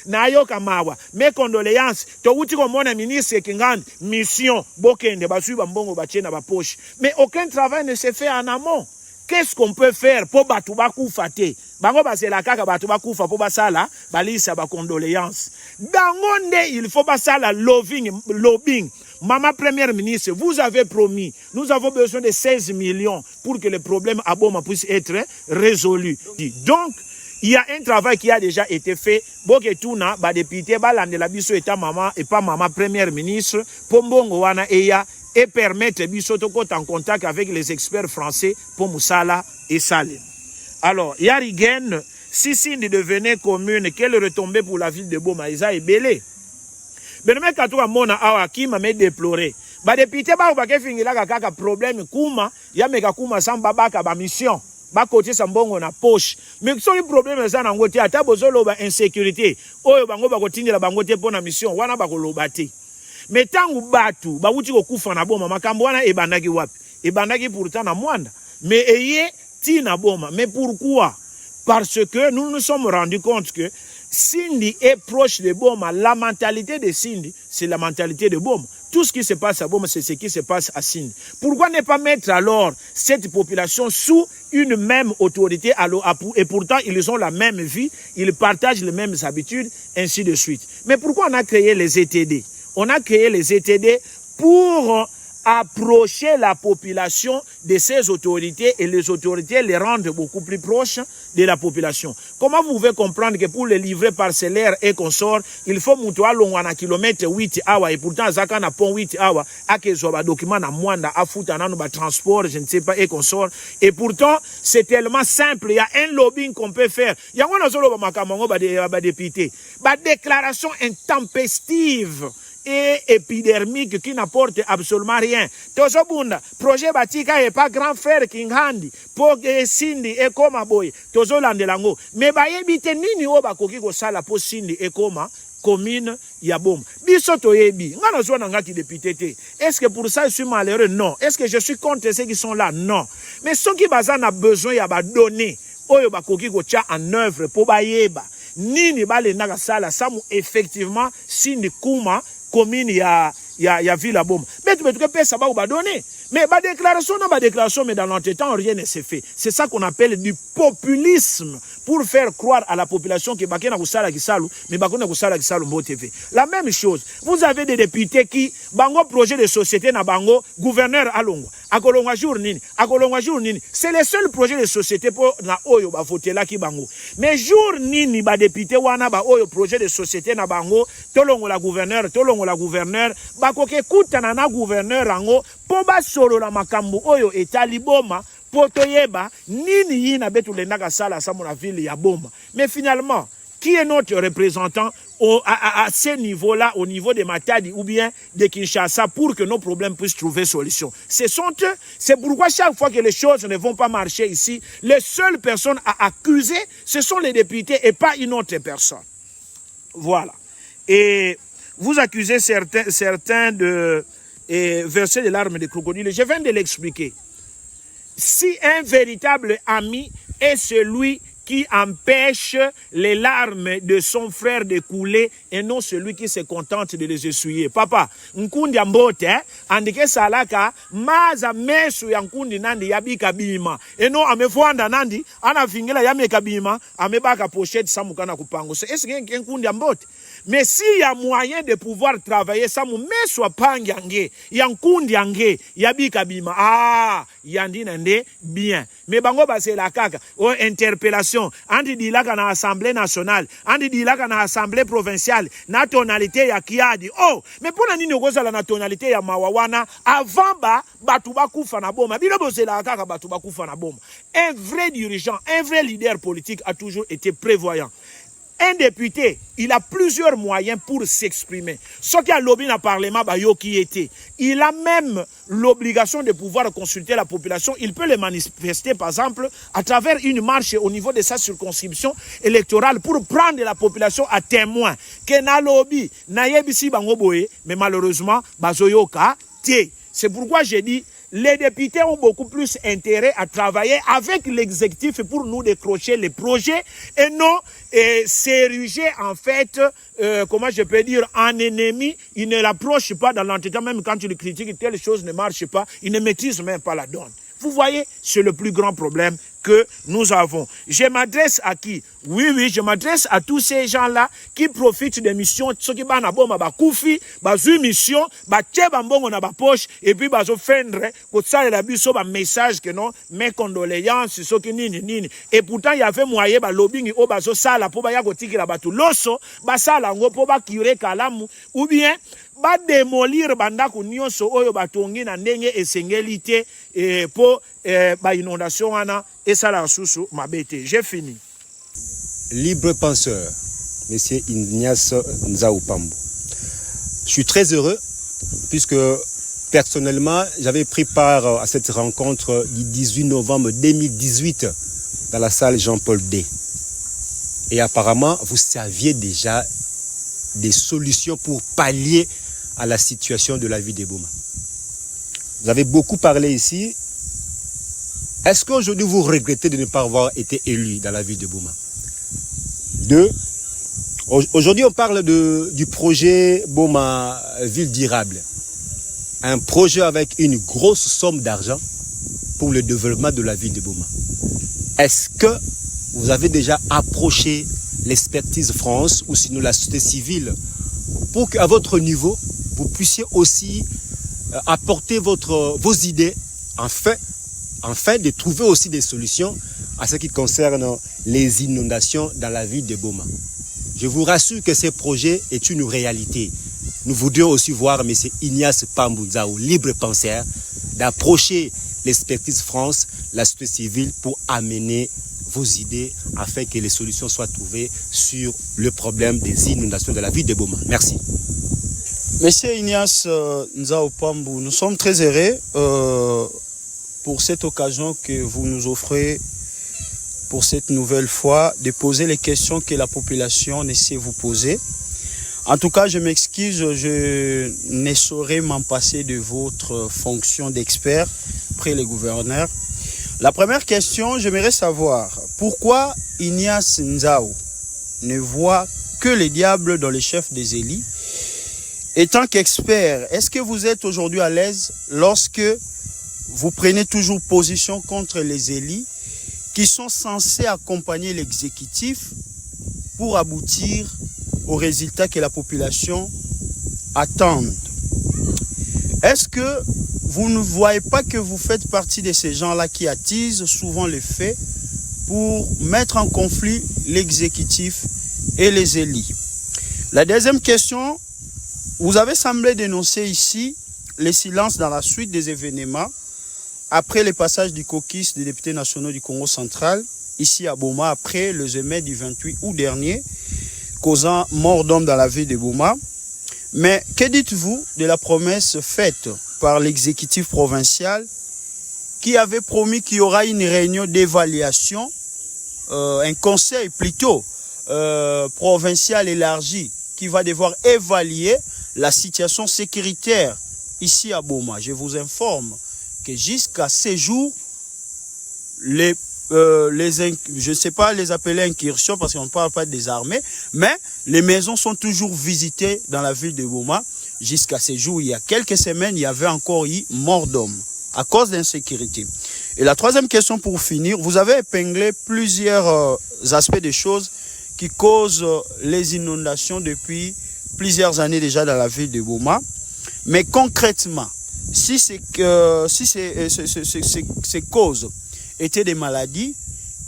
na yoka mawa. Mes condoléances to uti ko mona ministre Kingand mission bokende basui ba mbongo batie na ba poche. Mais aucun travail ne se fait en amont. Qu'est-ce qu'on peut faire pour batu bakufa te? Bango basela kaka batu bakufa po basala balisa ba condoléances. Dangonde il faut basala lobbying. Maman première ministre, vous avez promis, nous avons besoin de 16 millions pour que le problème à Boma puisse être résolu. Donc, il y a un travail qui a déjà été fait. Boketuna, ba député, ba lande la biso eta maman et pas maman première ministre, pombongo wana eya et permettre biso to en contact avec les experts français pour Moussala et Salim. Alors, Yarigen, si Sindi devenait commune, quelle retombée pour la ville de Boma? Isa est belé. Benome katuka mona awa kima me déplorer. Ba député ba ba ke fingila kaka problème kuma ya meka kuma samba baka ba mission. Ba côté sambongo na poche. Mais so problème za na ngote ata bozolo ba insécurité. Oyo bango ba kotindela bango te pona mission wana ba koloba te. Mais tangu batu ba wuti ko kufa na Boma makambo wana ebandaki wapi? Ebandaki pourtant na Mwanda. Mais eye ti na Boma. Mais pourquoi? Parce que nous nous sommes rendus compte que Sindi est proche de Boma. La mentalité de Sindi, c'est la mentalité de Boma. Tout ce qui se passe à Boma, c'est ce qui se passe à Sindi. Pourquoi ne pas mettre alors cette population sous une même autorité et pourtant ils ont la même vie, ils partagent les mêmes habitudes, ainsi de suite. Mais pourquoi on a créé les ETD? On a créé les ETD pour approcher la population de ces autorités et les autorités les rendent beaucoup plus proches de la population. Comment vous pouvez comprendre que pour les livrer parcellaires et consorts, il faut monter à l'ongwana kilomètre 8 awa et pourtant zaka na pont 8 awa akezoba document na mwanda afuta nanu ba transport je ne sais pas et consorts et pourtant c'est tellement simple, il y a un lobbying qu'on peut faire. Yango na zolo ba makamango ba député. Ba déclaration intempestive et épidermique qui n'apporte absolument rien. Tozobunda, projet Batika et pas grand frère Kinghandi, pour Sindi et Koma boy, Tozolandelango. Mais bayebite nini oba koki ko sala po Sindi et Koma commune Yabom. Bisoto yebi, ngana zona ngaki député. Est-ce que pour ça je suis malheureux? Non. Est-ce que je suis contre ceux qui sont là? Non. Mais ceux qui bazan a besoin yaba donner, oyo ba koki ko tia en œuvre pour bayeba. Nini bale naga sala samu effectivement Sindi Kuma commune ya ville à Boma. Mais tu peux ça va donner. Mais ba déclaration, mais dans l'entretemps, rien ne s'est fait. C'est ça qu'on appelle du populisme pour faire croire à la population que bakena kusala kisalu, mais bakona kusala kisalu mbo TV. La même chose. Vous avez des députés qui bango projet de société na bango gouverneur alongo. Akolongwa jour nini. C'est le seul projet de société pour na oyo ba voter là ki bango. Mais jour nini ba député wana ba oyo projet de société na bango tolongo la gouverneur ba koke kutana na gouverneur ango po ba solo la makambo oyo etali Boma potoyeba nini yina betu lendaka sala sa mona ville ya Boma. Mais finalement, qui est notre représentant à ce niveau-là, au niveau de Matadi ou bien de Kinshasa, pour que nos problèmes puissent trouver solution? C'est eux. C'est pourquoi chaque fois que les choses ne vont pas marcher ici, les seules personnes à accuser, ce sont les députés et pas une autre personne. Voilà. et vous accusez certains de verser des larmes de crocodile. Je viens de l'expliquer. Si un véritable ami est celui qui empêche les larmes de son frère de couler et non celui qui se contente de les essuyer. Papa, nkundi ambote, andike salaka, maza mesu ya nkundi nandi yabika bima. Et non, amefuanda nandi, ana fingela yameka bima, amebaka pochette samukana kupango. Est-ce qu'il y a nkundi ambote? Mais s'il y a moyen de pouvoir travailler, ça me met soit pangiange, yankundi ange, yabika bima. Ah, yandi nende bien. Mais bango ba c'est la kaka. Oh, interpellation. Andi dilaka na assemblée nationale. Andi dilaka na assemblée provinciale. Na tonalité ya kiadi. Oh, mais pour nani negoza la tonalité ya mawawana avant ba batuba kufa na boma. Bilo bo c'est la kaka batuba kufa na boma. Un vrai dirigeant, un vrai leader politique a toujours été prévoyant. Un député, il a plusieurs moyens pour s'exprimer. Ce qui a lobby dans le Parlement, qui était. Il a même l'obligation de pouvoir consulter la population. Il peut les manifester, par exemple, à travers une marche au niveau de sa circonscription électorale pour prendre la population à témoin. Que na lobby, na yebisi bangoboe, mais malheureusement, bazoyoka te. C'est pourquoi j'ai dit, les députés ont beaucoup plus intérêt à travailler avec l'exécutif pour nous décrocher les projets et non s'ériger en fait, comment je peux dire, en ennemi. Ils ne l'approchent pas dans l'entretien, même quand ils critiquent, telle chose ne marche pas, ils ne maîtrisent même pas la donne. Vous voyez, c'est le plus grand problème que nous avons. Je m'adresse à qui? Oui, je m'adresse à tous ces gens-là qui profitent des missions, ceux qui ba na boma ba koufi, ba zu mission, ba tcheba mbongo na ba poche, et puis ba zo fendre, ko tsale la biso ba message que non, mes condoléances, ceux qui nini. Et pourtant, il y avait moyen ba lobbying, o ba zo sala, po ba ya kotiki la batu loso, ba sala ngo po ba kire kalamu, ou bien, ba démolir bandako nyonso oyo batongi na ndenge esengeli te po ba inondation wana esala susu mabete. J'ai fini. Libre penseur, Monsieur Ignace Nzao Pambo. Je suis très heureux puisque personnellement j'avais pris part à cette rencontre du 18 novembre 2018 dans la salle Jean-Paul D. Et apparemment vous saviez déjà des solutions pour pallier à la situation de la vie des Boma. Vous avez beaucoup parlé ici. Est-ce qu'aujourd'hui vous regrettez de ne pas avoir été élu dans la ville de Boma? Deux, aujourd'hui on parle du projet Boma Ville Durable. Un projet avec une grosse somme d'argent pour le développement de la ville de Boma. Est-ce que vous avez déjà approché l'expertise France ou sinon la société civile pour qu'à votre niveau, vous puissiez aussi apporter vos idées afin de trouver aussi des solutions à ce qui concerne les inondations dans la ville de Boma. Je vous rassure que ce projet est une réalité. Nous voudrions aussi voir M. Ignace Pambo Nzao, libre penseur, d'approcher l'expertise France, la société civile pour amener vos idées afin que les solutions soient trouvées sur le problème des inondations de la ville de Boma. Merci. Monsieur Ignace Nzao Pambo, nous sommes très heureux pour cette occasion que vous nous offrez pour cette nouvelle fois de poser les questions que la population ne sait vous poser. En tout cas, je m'excuse, je ne saurais m'en passer de votre fonction d'expert près les gouverneurs. La première question, j'aimerais savoir pourquoi Ignace Nzao ne voit que les diables dans les chefs des élites. Et tant qu'expert, est-ce que vous êtes aujourd'hui à l'aise lorsque vous prenez toujours position contre les élites qui sont censés accompagner l'exécutif pour aboutir aux résultats que la population attend? Est-ce que vous ne voyez pas que vous faites partie de ces gens-là qui attisent souvent les faits pour mettre en conflit l'exécutif et les élites? La deuxième question, vous avez semblé dénoncer ici le silence dans la suite des événements après le passage du caucus des députés nationaux du Congo central, ici à Boma, après les émeutes du 28 août dernier, causant mort d'hommes dans la ville de Boma. Mais que dites-vous de la promesse faite par l'exécutif provincial qui avait promis qu'il y aura une réunion d'évaluation, un conseil plutôt provincial élargi qui va devoir évaluer la situation sécuritaire ici à Boma. Je vous informe que jusqu'à ces jours, je ne sais pas les appeler incursions parce qu'on ne parle pas des armées, mais les maisons sont toujours visitées dans la ville de Boma. Jusqu'à ces jours, il y a quelques semaines, il y avait encore eu mort d'hommes à cause d'insécurité. Et la troisième question pour finir, vous avez épinglé plusieurs aspects des choses qui causent les inondations depuis plusieurs années déjà dans la ville de Boma. Mais concrètement, si ces causes étaient des maladies,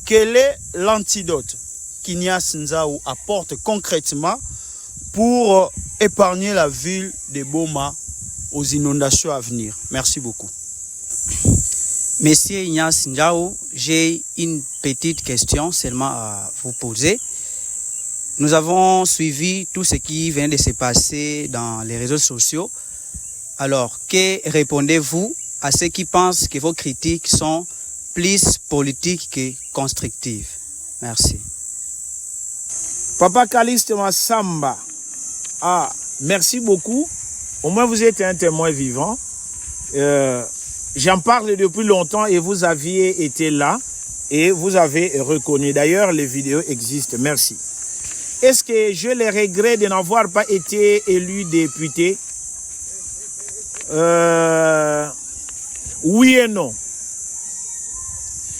quel est l'antidote qu'Ignace Nzaou apporte concrètement pour épargner la ville de Boma aux inondations à venir? Merci beaucoup. Monsieur Ignace Nzaou, j'ai une petite question seulement à vous poser. Nous avons suivi tout ce qui vient de se passer dans les réseaux sociaux. Alors, que répondez-vous à ceux qui pensent que vos critiques sont plus politiques que constructives? Merci. Papa Calixte Massamba, merci beaucoup. Au moins, vous êtes un témoin vivant. J'en parle depuis longtemps et vous aviez été là et vous avez reconnu. D'ailleurs, les vidéos existent. Merci. Est-ce que je les regrette de n'avoir pas été élu député? Oui et non.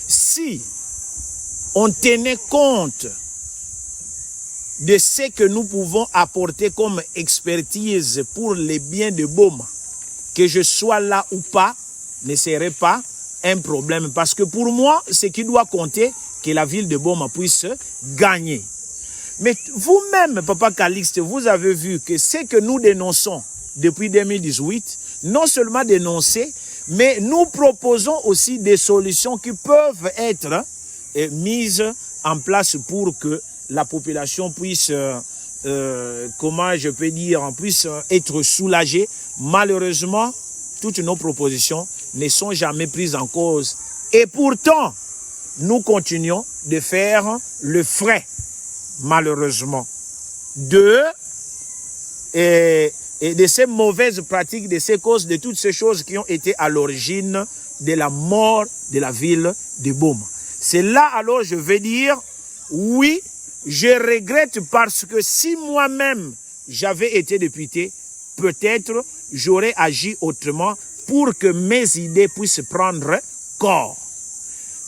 Si on tenait compte de ce que nous pouvons apporter comme expertise pour les biens de Boma, que je sois là ou pas, ne serait pas un problème. Parce que pour moi, ce qui doit compter, que la ville de Boma puisse gagner. Mais vous-même, Papa Calixte, vous avez vu que ce que nous dénonçons depuis 2018, non seulement dénoncer, mais nous proposons aussi des solutions qui peuvent être mises en place pour que la population puisse, comment je peux dire, puisse être soulagée. Malheureusement, toutes nos propositions ne sont jamais prises en cause. Et pourtant, nous continuons de faire le frais, malheureusement, de ces mauvaises pratiques, de ces causes, de toutes ces choses qui ont été à l'origine de la mort de la ville de Boma. C'est là alors je vais dire, oui, je regrette parce que si moi-même j'avais été député, peut-être j'aurais agi autrement pour que mes idées puissent prendre corps.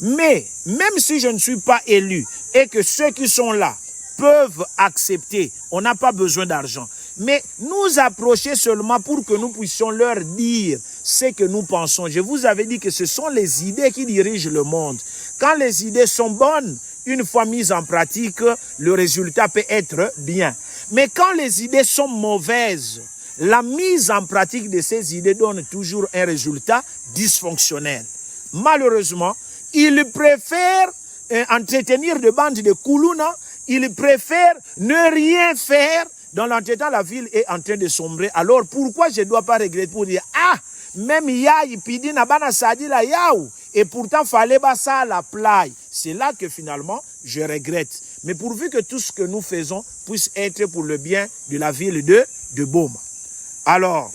Mais même si je ne suis pas élu et que ceux qui sont là peuvent accepter, on n'a pas besoin d'argent, mais nous approcher seulement pour que nous puissions leur dire ce que nous pensons. Je vous avais dit que ce sont les idées qui dirigent le monde. Quand les idées sont bonnes, une fois mises en pratique, le résultat peut être bien. Mais quand les idées sont mauvaises, la mise en pratique de ces idées donne toujours un résultat dysfonctionnel. Malheureusement, ils préfèrent entretenir des bandes de Koulouna, ils préfèrent ne rien faire. Dans l'entretemps, la ville est en train de sombrer. Alors pourquoi je ne dois pas regretter pour dire, même Yaï, Pidi, Nabana, Sadi, la Yaou, et pourtant, fallait pas ça à la plage. C'est là que finalement, je regrette. Mais pourvu que tout ce que nous faisons puisse être pour le bien de la ville de Boma. Alors,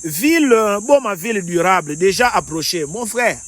Boma, ville durable, déjà approchée. Mon frère,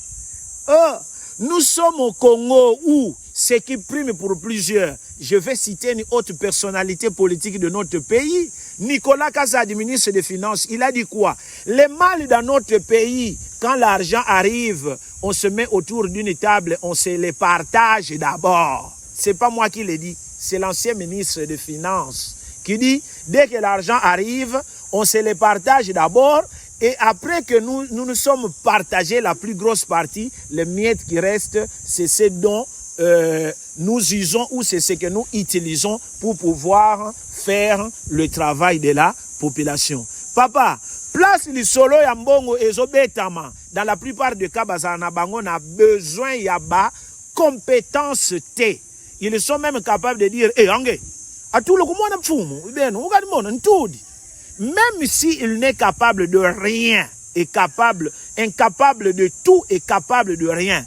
nous sommes au Congo où ce qui prime pour plusieurs, je vais citer une autre personnalité politique de notre pays, Nicolas Kazadi, ministre des Finances, il a dit quoi? Les mal dans notre pays, quand l'argent arrive, on se met autour d'une table, on se les partage d'abord. C'est pas moi qui l'ai dit, c'est l'ancien ministre des Finances qui dit, dès que l'argent arrive, on se les partage d'abord et après que nous sommes partagés la plus grosse partie, les miettes qui restent, c'est ce dont nous usons ou c'est ce que nous utilisons pour pouvoir faire le travail de la population. Papa, place le solo ya mbongo ezobetama. Dans la plupart des cas, bazana bango na besoin yaba compétence T. Ils sont même capables de dire, Angé, à tout le monde fumu, même s'il n'est capable de rien, incapable de tout et capable de rien.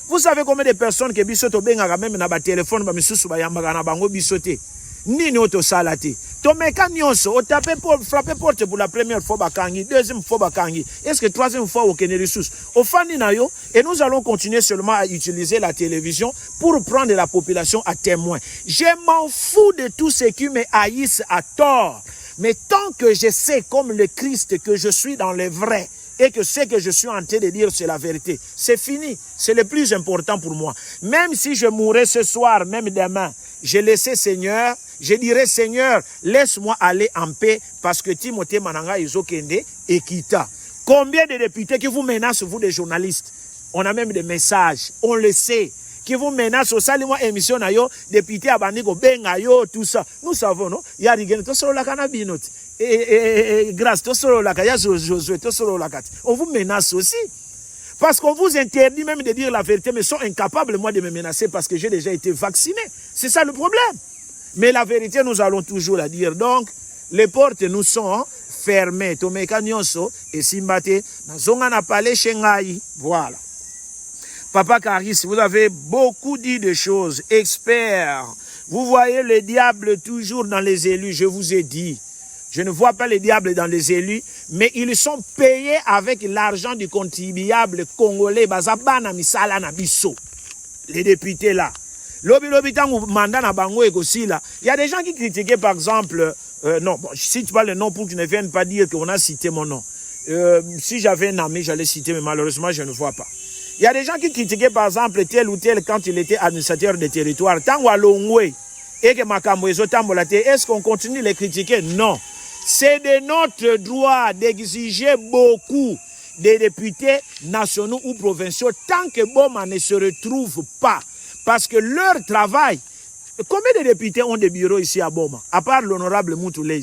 Vous savez combien de personnes qui bisoto benga même na ba téléphone ba misusu ba yambaka na bango bisoté. Nini oto salate. Tomeka nyonso, o taper pour frapper porte pour la première fois bakangi, deuxième fois bakangi. Est-ce que troisième fois au Kenerissus? Au fani na yo, et nous allons continuer seulement à utiliser la télévision pour prendre la population à témoin. Je m'en fous de tous ceux qui me haïssent à tort. Mais tant que je sais comme le Christ que je suis dans le vrai, et que ce que je suis en train de dire, c'est la vérité. C'est fini. C'est le plus important pour moi. Même si je mourrais ce soir, même demain, je laissais Seigneur, je dirais Seigneur, laisse-moi aller en paix parce que Timothée Mananga Izokende et Kita. Combien de députés qui vous menacent, vous des journalistes? On a même des messages, on le sait, qui vous menacent au salement émission na yo, député Abandiko Bengayo, tout ça. Nous savons, non? Il y a rien, tout ça, la cannabinote. Grâce, tout ça, la caya, Josué, tout ça, la cate. On vous menace aussi. Parce qu'on vous interdit même de dire la vérité, mais sont incapables, moi, de me menacer parce que j'ai déjà été vacciné. C'est ça le problème. Mais la vérité, nous allons toujours la dire. Donc, les portes nous sont fermées. Tomeka Nyonso et Simbate, Nazonga na palais Shengai. Voilà. Papa Karis, vous avez beaucoup dit de choses. Expert. Vous voyez le diable toujours dans les élus, je vous ai dit. Je ne vois pas les diables dans les élus, mais ils sont payés avec l'argent du contribuable congolais. Bazabana misala na biso. Les députés là. Lobi tangu mandat na bango ekosi là. Il y a des gens qui critiquaient par exemple, non, bon, je cite pas le nom pour que tu ne viennes pas dire qu'on a cité mon nom. Si j'avais un ami, j'allais citer, mais malheureusement, je ne vois pas. Il y a des gens qui critiquaient par exemple tel ou tel quand il était administrateur des territoires. Tangu alongwe et que makambo ezotambolate, est-ce qu'on continue de les critiquer? Non. C'est de notre droit d'exiger beaucoup des députés nationaux ou provinciaux tant que Boma ne se retrouve pas. Parce que leur travail, combien de députés ont des bureaux ici à Boma, à part l'honorable Moutoulez?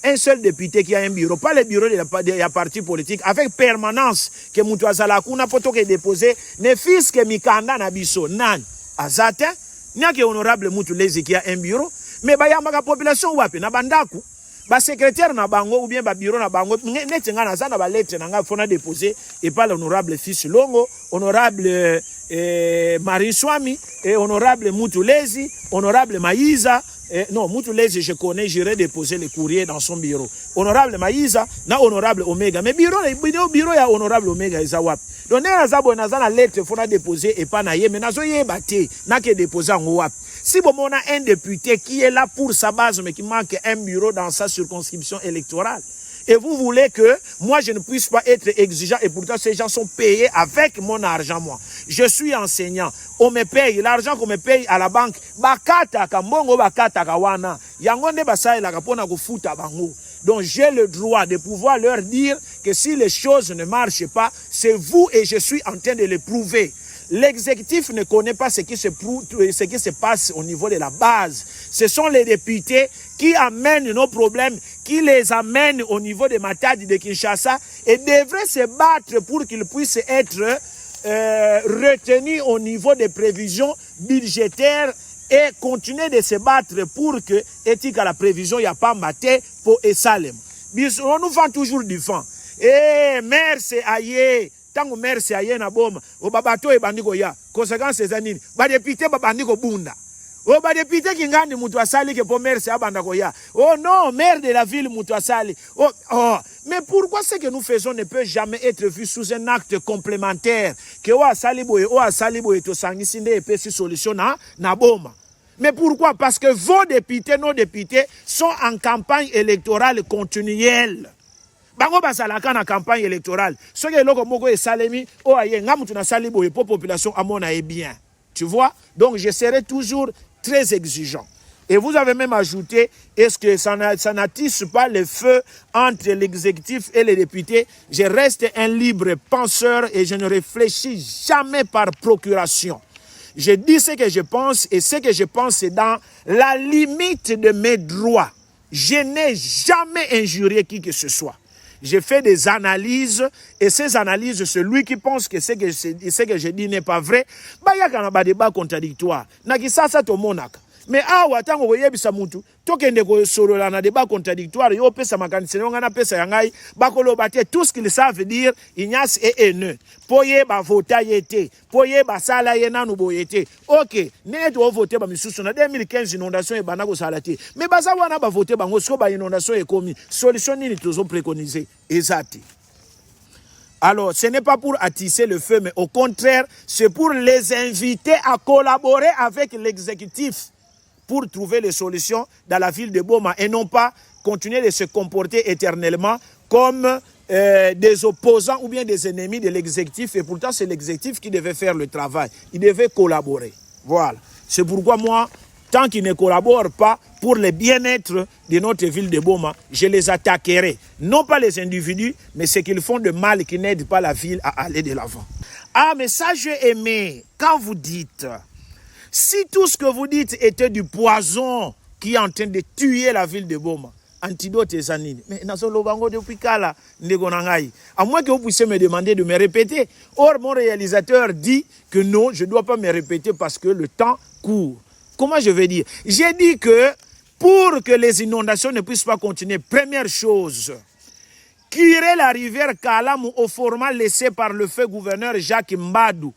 Un seul député qui a un bureau, pas le bureau de la parti politique, avec permanence que Moutouazala Kuna poto que déposé, ne fils que Mikanda Nabiso, nan, Azate, n'y a que honorable Moutoulez qui a un bureau, mais bah y a ma population wapi, na bandaku. Ba secrétaire na bango ou bien ba bureau na bango net nga na za na ba lettre na nga fona déposer et pas l'honorable fils Longo, honorable Marie Swami et honorable Mutulezi, honorable Maïza. Non, Mutulezi je connais, j'irai déposer le courrier dans son bureau. Honorable Maïza na honorable Omega. Mais bureau ya honorable Omega ezawap. Donc na za bona za na lettre fona déposer et pas na ye mais na zo ye baté na ke déposer en wap. Si bon, on a un député qui est là pour sa base, mais qui manque un bureau dans sa circonscription électorale, et vous voulez que moi je ne puisse pas être exigeant, et pourtant ces gens sont payés avec mon argent, moi. Je suis enseignant, on me paye, l'argent qu'on me paye à la banque, bakata kambongo bakata kawana, yangonde basai la kapona kufuta bango. Donc j'ai le droit de pouvoir leur dire que si les choses ne marchent pas, c'est vous et je suis en train de le prouver. L'exécutif ne connaît pas ce qui se passe au niveau de la base. Ce sont les députés qui amènent nos problèmes, qui les amènent au niveau de Matadi, de Kinshasa, et devraient se battre pour qu'ils puissent être retenus au niveau des prévisions budgétaires et continuer de se battre pour que, éthique à la prévision, il n'y a pas maté pour Esalem. On nous vend toujours du vent. Eh, merci, aïe. Tango merci aye na boma o babato e bandiko ya conséquence ezanini ba député ba bandiko bunda o ba député kingandi mutu asali ke po merci abandako ya oh non maire de la ville mutu asali oh mais pourquoi ce que nous faisons ne peut jamais être vu sous un acte complémentaire que o asali boye to sangisinde et pe solution na boma? Mais pourquoi? Parce que vos députés, nos députés sont en campagne électorale continuelle. Bango basalaka na campagne électorale. Ce que loko moko e salemi o aye ngamutu na sali boye pour population amona e bien. Tu vois? Donc je serai toujours très exigeant. Et vous avez même ajouté, est-ce que ça n'attise pas le feu entre l'exécutif et les députés? Je reste un libre penseur et je ne réfléchis jamais par procuration. Je dis ce que je pense et ce que je pense c'est dans la limite de mes droits. Je n'ai jamais injurié qui que ce soit. J'ai fait des analyses et ces analyses, celui qui pense que ce que je dis n'est pas vrai, bah il y a un débat contradictoire. Nakisasa to monaka. Mais awa tango koyebisa mutu tokende ko solola na débat contradictoire yo pesa makanisi nga na pesa yangai bakoloba te tout ce qu'ils savent dire Ignace est haineux poye ba vota yete poye ba sala ye nanu boyete OK net o voter ba misusu na 2015 inondation e bana ko sala te mais baza wana ba voter bango so ba inondation e komi solution nini tozo préconiser ezati. Alors, ce n'est pas pour attiser le feu, mais au contraire, c'est pour les inviter à collaborer avec l'exécutif pour trouver les solutions dans la ville de Boma et non pas continuer de se comporter éternellement comme des opposants ou bien des ennemis de l'exécutif. Et pourtant, c'est l'exécutif qui devait faire le travail. Il devait collaborer. Voilà. C'est pourquoi moi, tant qu'ils ne collaborent pas pour le bien-être de notre ville de Boma, je les attaquerai. Non pas les individus, mais ce qu'ils font de mal qui n'aident pas la ville à aller de l'avant. Ah, mais ça, j'ai aimé. Quand vous dites, si tout ce que vous dites était du poison qui est en train de tuer la ville de Boma, antidote et zanine. Mais depuis kala, à moins que vous puissiez me demander de me répéter. Or, mon réalisateur dit que non, je ne dois pas me répéter parce que le temps court. Comment je vais dire? J'ai dit que pour que les inondations ne puissent pas continuer, première chose, curer la rivière Kalamu au format laissé par le feu gouverneur Jacques Mbadou.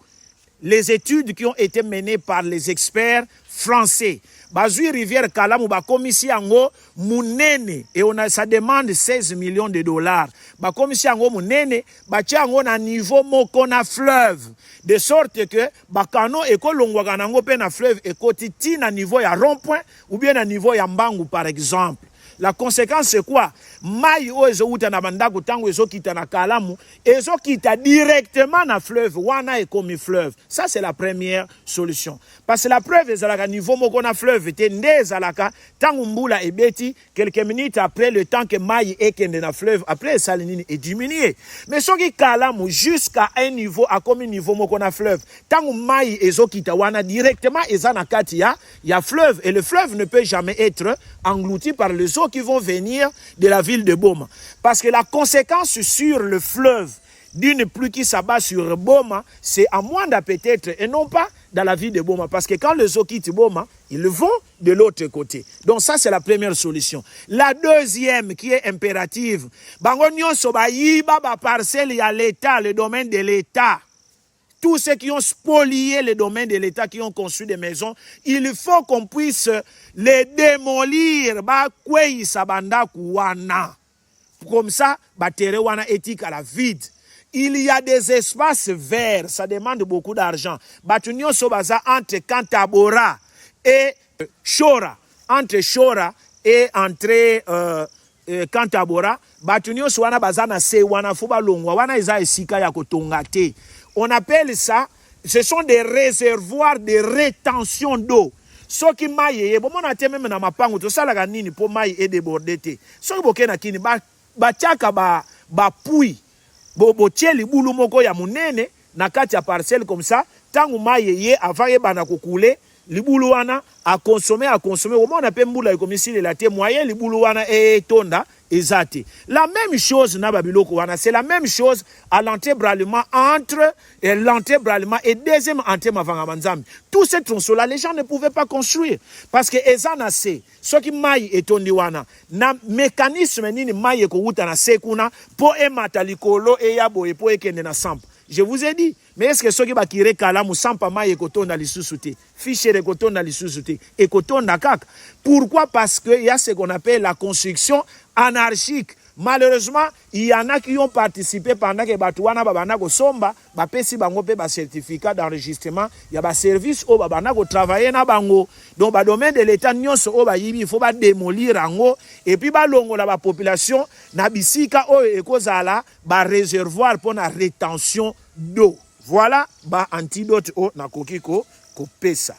Les études qui ont été menées par les experts français. Bazui rivière Kalamu ba komisi yango munene et ça demande 16 millions de dollars. Ba komisi yango munene ba tia yango na niveau moko na fleuve de sorte que ba kano ekolongwa nango pe na fleuve ekotiti na niveau ya rond-point ou bien na niveau ya mbangu par exemple. La conséquence c'est quoi? Mai o ezouta na bandako tango ezokita na Kalamu, ezokita directement na fleuve, wana ekomi fleuve. Ça c'est la première solution. Parce que la preuve ezalaka niveau moko na fleuve te nde ezalaka tango mbula ebeti quelques minutes après le temps que mai ekende na fleuve après salinini est diminué. Mais soki Kalamu jusqu'à un niveau à comme niveau moko na fleuve, tango mai ezokita wana directement ezana kati ya fleuve et le fleuve ne peut jamais être englouti par les eaux qui vont venir de la ville de Boma. Parce que la conséquence sur le fleuve d'une pluie qui s'abat sur Boma, c'est à Mwanda peut-être et non pas dans la ville de Boma. Parce que quand les eaux quittent Boma, ils vont de l'autre côté. Donc ça, c'est la première solution. La deuxième qui est impérative, Bangonyon Sobayiba parcelle y a l'État, le domaine de l'État. Tous ceux qui ont spolié le domaine de l'État, qui ont construit des maisons, il faut qu'on puisse les démolir. Comme ça, Terewana éthique à la vide. Il y a des espaces verts, ça demande beaucoup d'argent. Batunio Sobaza entre Kantabora et Chora. Entre Chora et entre Kantabora, Batunio Soana Bazana Sewana Fuba Longwa, Wana Isa Esika Yakotongate. On appelle ça, ce sont des réservoirs de rétention d'eau. Ce qui maille, bon, on a été même dans ma pango, tout ça, la ganini, pour maille et déborder. Ce qui est kini, ba tchaka ba pui, bo tieli boulou moko ya munene, na kati ya parcelle comme ça, tangu maille avant bana kokoule, li boulou wana à consommer, au moins on appelle mboula comme ici la té moyen, li boulou wana et tonda. Exact. La même chose na babiloko wana, c'est la même chose à l'antébralement entre l'antébralement et deuxième antémavangamanzam. Tous ces tronçons-là, les gens ne pouvaient pas construire parce que ezana se ce qui maille et tondi wana na mécanisme nini maille ko wuta na sekuna po e matalikolo e yabo e po ekende na samp. Je vous ai dit, mais est-ce que ceux qui bakire Kalamu sampa maille kotonda lisusuté, fichier de kotonda lisusuté et kotonda kak. Pourquoi? Parce que il y a ce qu'on appelle la construction anarchique. Malheureusement, il y en a qui ont participé pendant que Batouana Babanako Somba, Bapesi Bango pe ba certificat d'enregistrement, il y a ba service au Babanako travailler na bango. Donc ba domaine de l'état nyonso o ba yibi, il faut ba démolir ango et puis ba longo la ba population na bisika o ekozala ba réservoir pour la rétention d'eau. Voilà ba antidote o na kokiko ko pesa.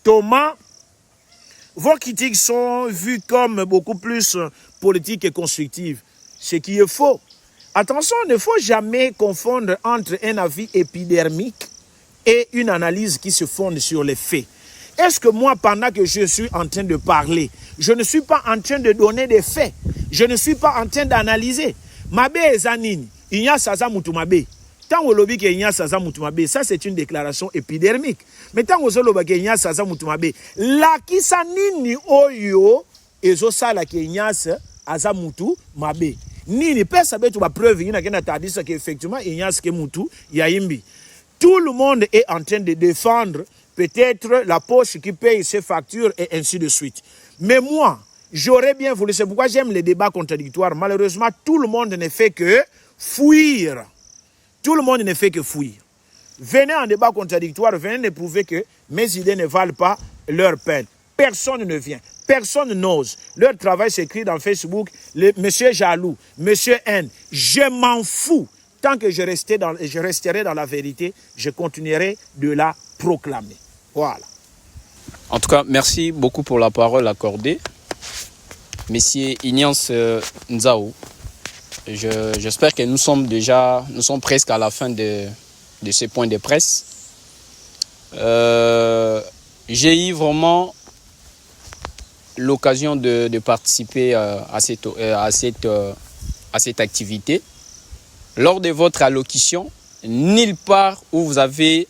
Thomas, vos critiques sont vues comme beaucoup plus politiques et constructives. Ce qui est faux. Attention, il ne faut jamais confondre entre un avis épidermique et une analyse qui se fonde sur les faits. Est-ce que moi, pendant que je suis en train de parler, je ne suis pas en train de donner des faits? Je ne suis pas en train d'analyser. Mabe ezanini, il y a saza mutu mabe. tant au lobby qu'il y a ça mutumabe, ça c'est une déclaration épidermique. Mais tant au lobby qu'il y a ça mutumabe, la qui sa nini oyo ezo sala qu'il y a ça mutumabe. Nini pesa betu ba preuve ina kena tadisa qu'effectivement il y a ce que mutu yaimbi. Tout le monde est en train de défendre peut-être la poche qui paye ses factures et ainsi de suite. Mais moi, j'aurais bien voulu, c'est pourquoi j'aime les débats contradictoires. Malheureusement, tout le monde ne fait que fuir. Tout le monde ne fait que fuir. Venez en débat contradictoire, venez prouver que mes idées ne valent pas leur peine. Personne ne vient. Personne n'ose. Leur travail s'écrit dans Facebook. Monsieur Jaloux, Monsieur N. Je m'en fous. Tant que je resterai dans la vérité, je continuerai de la proclamer. Voilà. En tout cas, merci beaucoup pour la parole accordée. Monsieur Ignace Nzao, j'espère que nous sommes presque à la fin de ce point de presse. J'ai eu vraiment l'occasion de participer à cette activité. Lors de votre allocution, nulle part où vous avez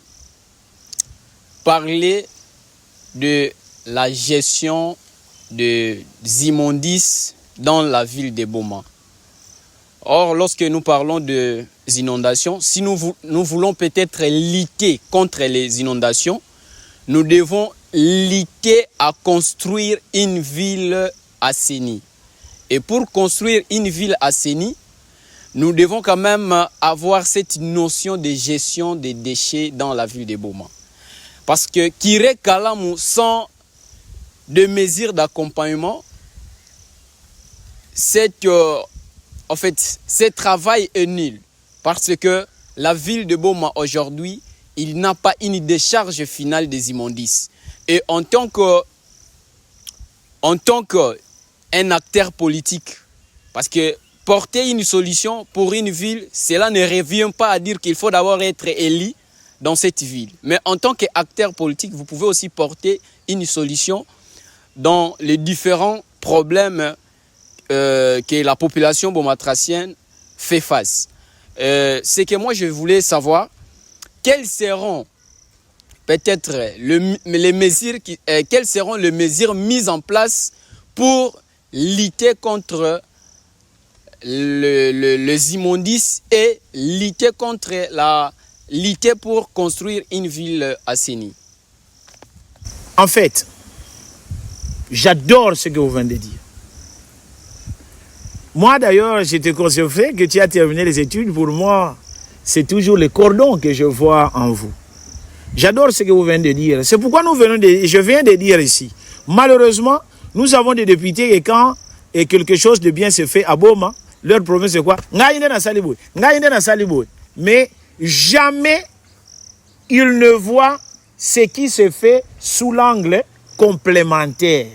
parlé de la gestion des immondices dans la ville de Boma. Or, lorsque nous parlons des inondations, si nous voulons peut-être lutter contre les inondations, nous devons lutter à construire une ville assainie. Et pour construire une ville assainie, nous devons quand même avoir cette notion de gestion des déchets dans la ville de Boma. Parce que Kire Kalamou, sans de mesures d'accompagnement, ce travail est nul. Parce que la ville de Boma aujourd'hui, il n'a pas une décharge finale des immondices. Et en tant qu'un acteur politique, parce que porter une solution pour une ville, cela ne revient pas à dire qu'il faut d'abord être élu dans cette ville. Mais en tant qu'acteur politique, vous pouvez aussi porter une solution dans les différents problèmes que la population bomatracienne fait face. C'est que moi je voulais savoir quelles seront peut-être quelles seront les mesures mises en place pour lutter contre les immondices et lutter pour construire une ville assainie. En fait, j'adore ce que vous venez de dire. Moi d'ailleurs, je te conseille que tu as terminé les études. Pour moi, c'est toujours le cordon que je vois en vous. J'adore ce que vous venez de dire. C'est pourquoi je viens de dire ici. Malheureusement, nous avons des députés et quand quelque chose de bien se fait à Boma, leur problème c'est quoi? Mais jamais ils ne voient ce qui se fait sous l'angle complémentaire.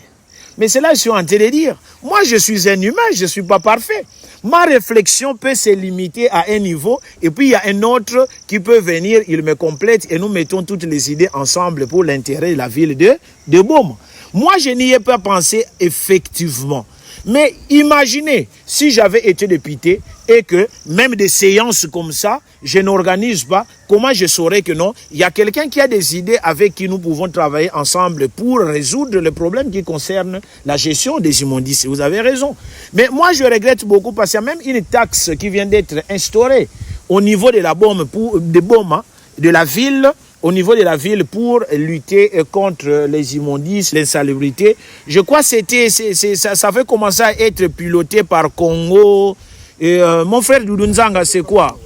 Mais c'est là que je suis en train de dire. Moi, je suis un humain, je ne suis pas parfait. Ma réflexion peut se limiter à un niveau et puis il y a un autre qui peut venir, il me complète et nous mettons toutes les idées ensemble pour l'intérêt de la ville de Boma. Moi, je n'y ai pas pensé effectivement. Mais imaginez si j'avais été député et que même des séances comme ça, je n'organise pas, comment je saurais que non, il y a quelqu'un qui a des idées avec qui nous pouvons travailler ensemble pour résoudre le problème qui concerne la gestion des immondices. Vous avez raison. Mais moi, je regrette beaucoup parce qu'il y a même une taxe qui vient d'être instaurée au niveau de la Boma, de la ville, au niveau de la ville pour lutter contre les immondices, l'insalubrité. Je crois que ça fait commencer à être piloté par Congo. Et, mon frère Doudou Nzanga, c'est quoi?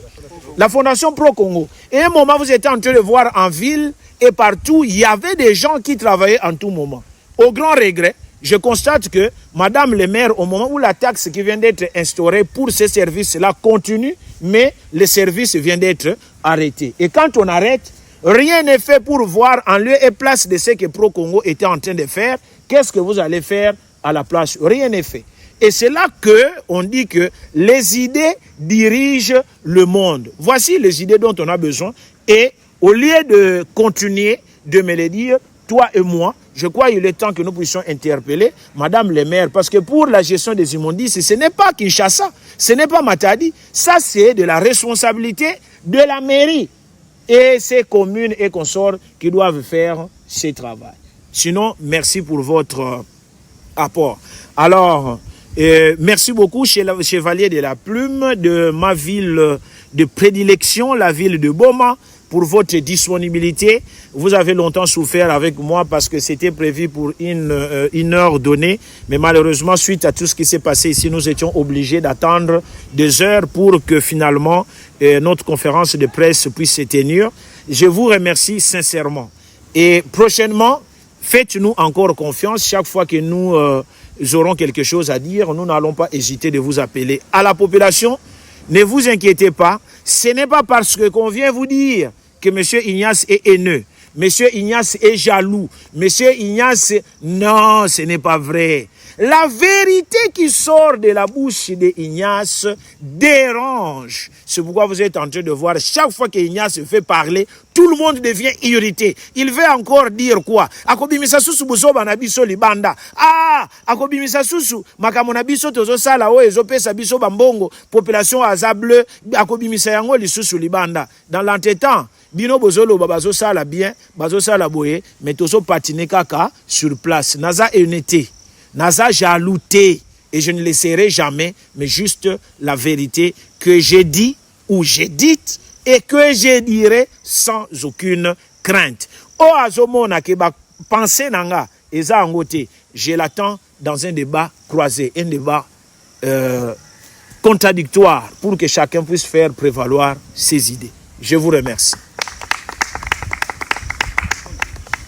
La Fondation Pro-Congo. Et à un moment, vous étiez en train de voir en ville et partout, il y avait des gens qui travaillaient en tout moment. Au grand regret, je constate que Madame le maire, au moment où la taxe qui vient d'être instaurée pour ces services-là continue, mais le service vient d'être arrêté. Et quand on arrête, rien n'est fait pour voir en lieu et place de ce que Pro-Congo était en train de faire. Qu'est-ce que vous allez faire à la place? Rien n'est fait. Et c'est là qu'on dit que les idées dirigent le monde. Voici les idées dont on a besoin. Et au lieu de continuer de me les dire, toi et moi, je crois qu'il est temps que nous puissions interpeller Madame le maire. Parce que pour la gestion des immondices, ce n'est pas Kinshasa, ce n'est pas Matadi. Ça, c'est de la responsabilité de la mairie et ces communes et consorts qui doivent faire ce travail. Sinon, merci pour votre apport. Alors, merci beaucoup, Chevalier de la Plume, de ma ville de prédilection, la ville de Boma, pour votre disponibilité. Vous avez longtemps souffert avec moi parce que c'était prévu pour une heure donnée. Mais malheureusement, suite à tout ce qui s'est passé ici, nous étions obligés d'attendre 2 heures pour que finalement notre conférence de presse puisse se tenir. Je vous remercie sincèrement. Et prochainement, faites-nous encore confiance. Chaque fois que nous aurons quelque chose à dire, nous n'allons pas hésiter de vous appeler. À la population, ne vous inquiétez pas. Ce n'est pas parce qu'on vient vous dire que M. Ignace est haineux, M. Ignace est jaloux, M. Ignace... Non, ce n'est pas vrai. La vérité qui sort de la bouche de Ignace dérange. C'est pourquoi vous êtes en train de voir, chaque fois que Ignace fait parler, tout le monde devient irrité. Il veut encore dire quoi? Akobimisa susu busoba na biso libanda. Ah, akobimisa susu makamona biso tozo sala o ezopesa biso bambongo, population aza bleu, akobimisa yango lisusu libanda. Dans l'entretemps, bino bozolo babazo sala bien, bazo sala boye, mais tozo patiner kaka sur place. Naza honnêteté. Naza jalouté, et je ne le serai jamais, mais juste la vérité que j'ai dit ou j'ai dite et que je dirai sans aucune crainte. O azomona ke ba pensée nanga eza angote, je l'attends dans un débat croisé, un débat contradictoire pour que chacun puisse faire prévaloir ses idées. Je vous remercie.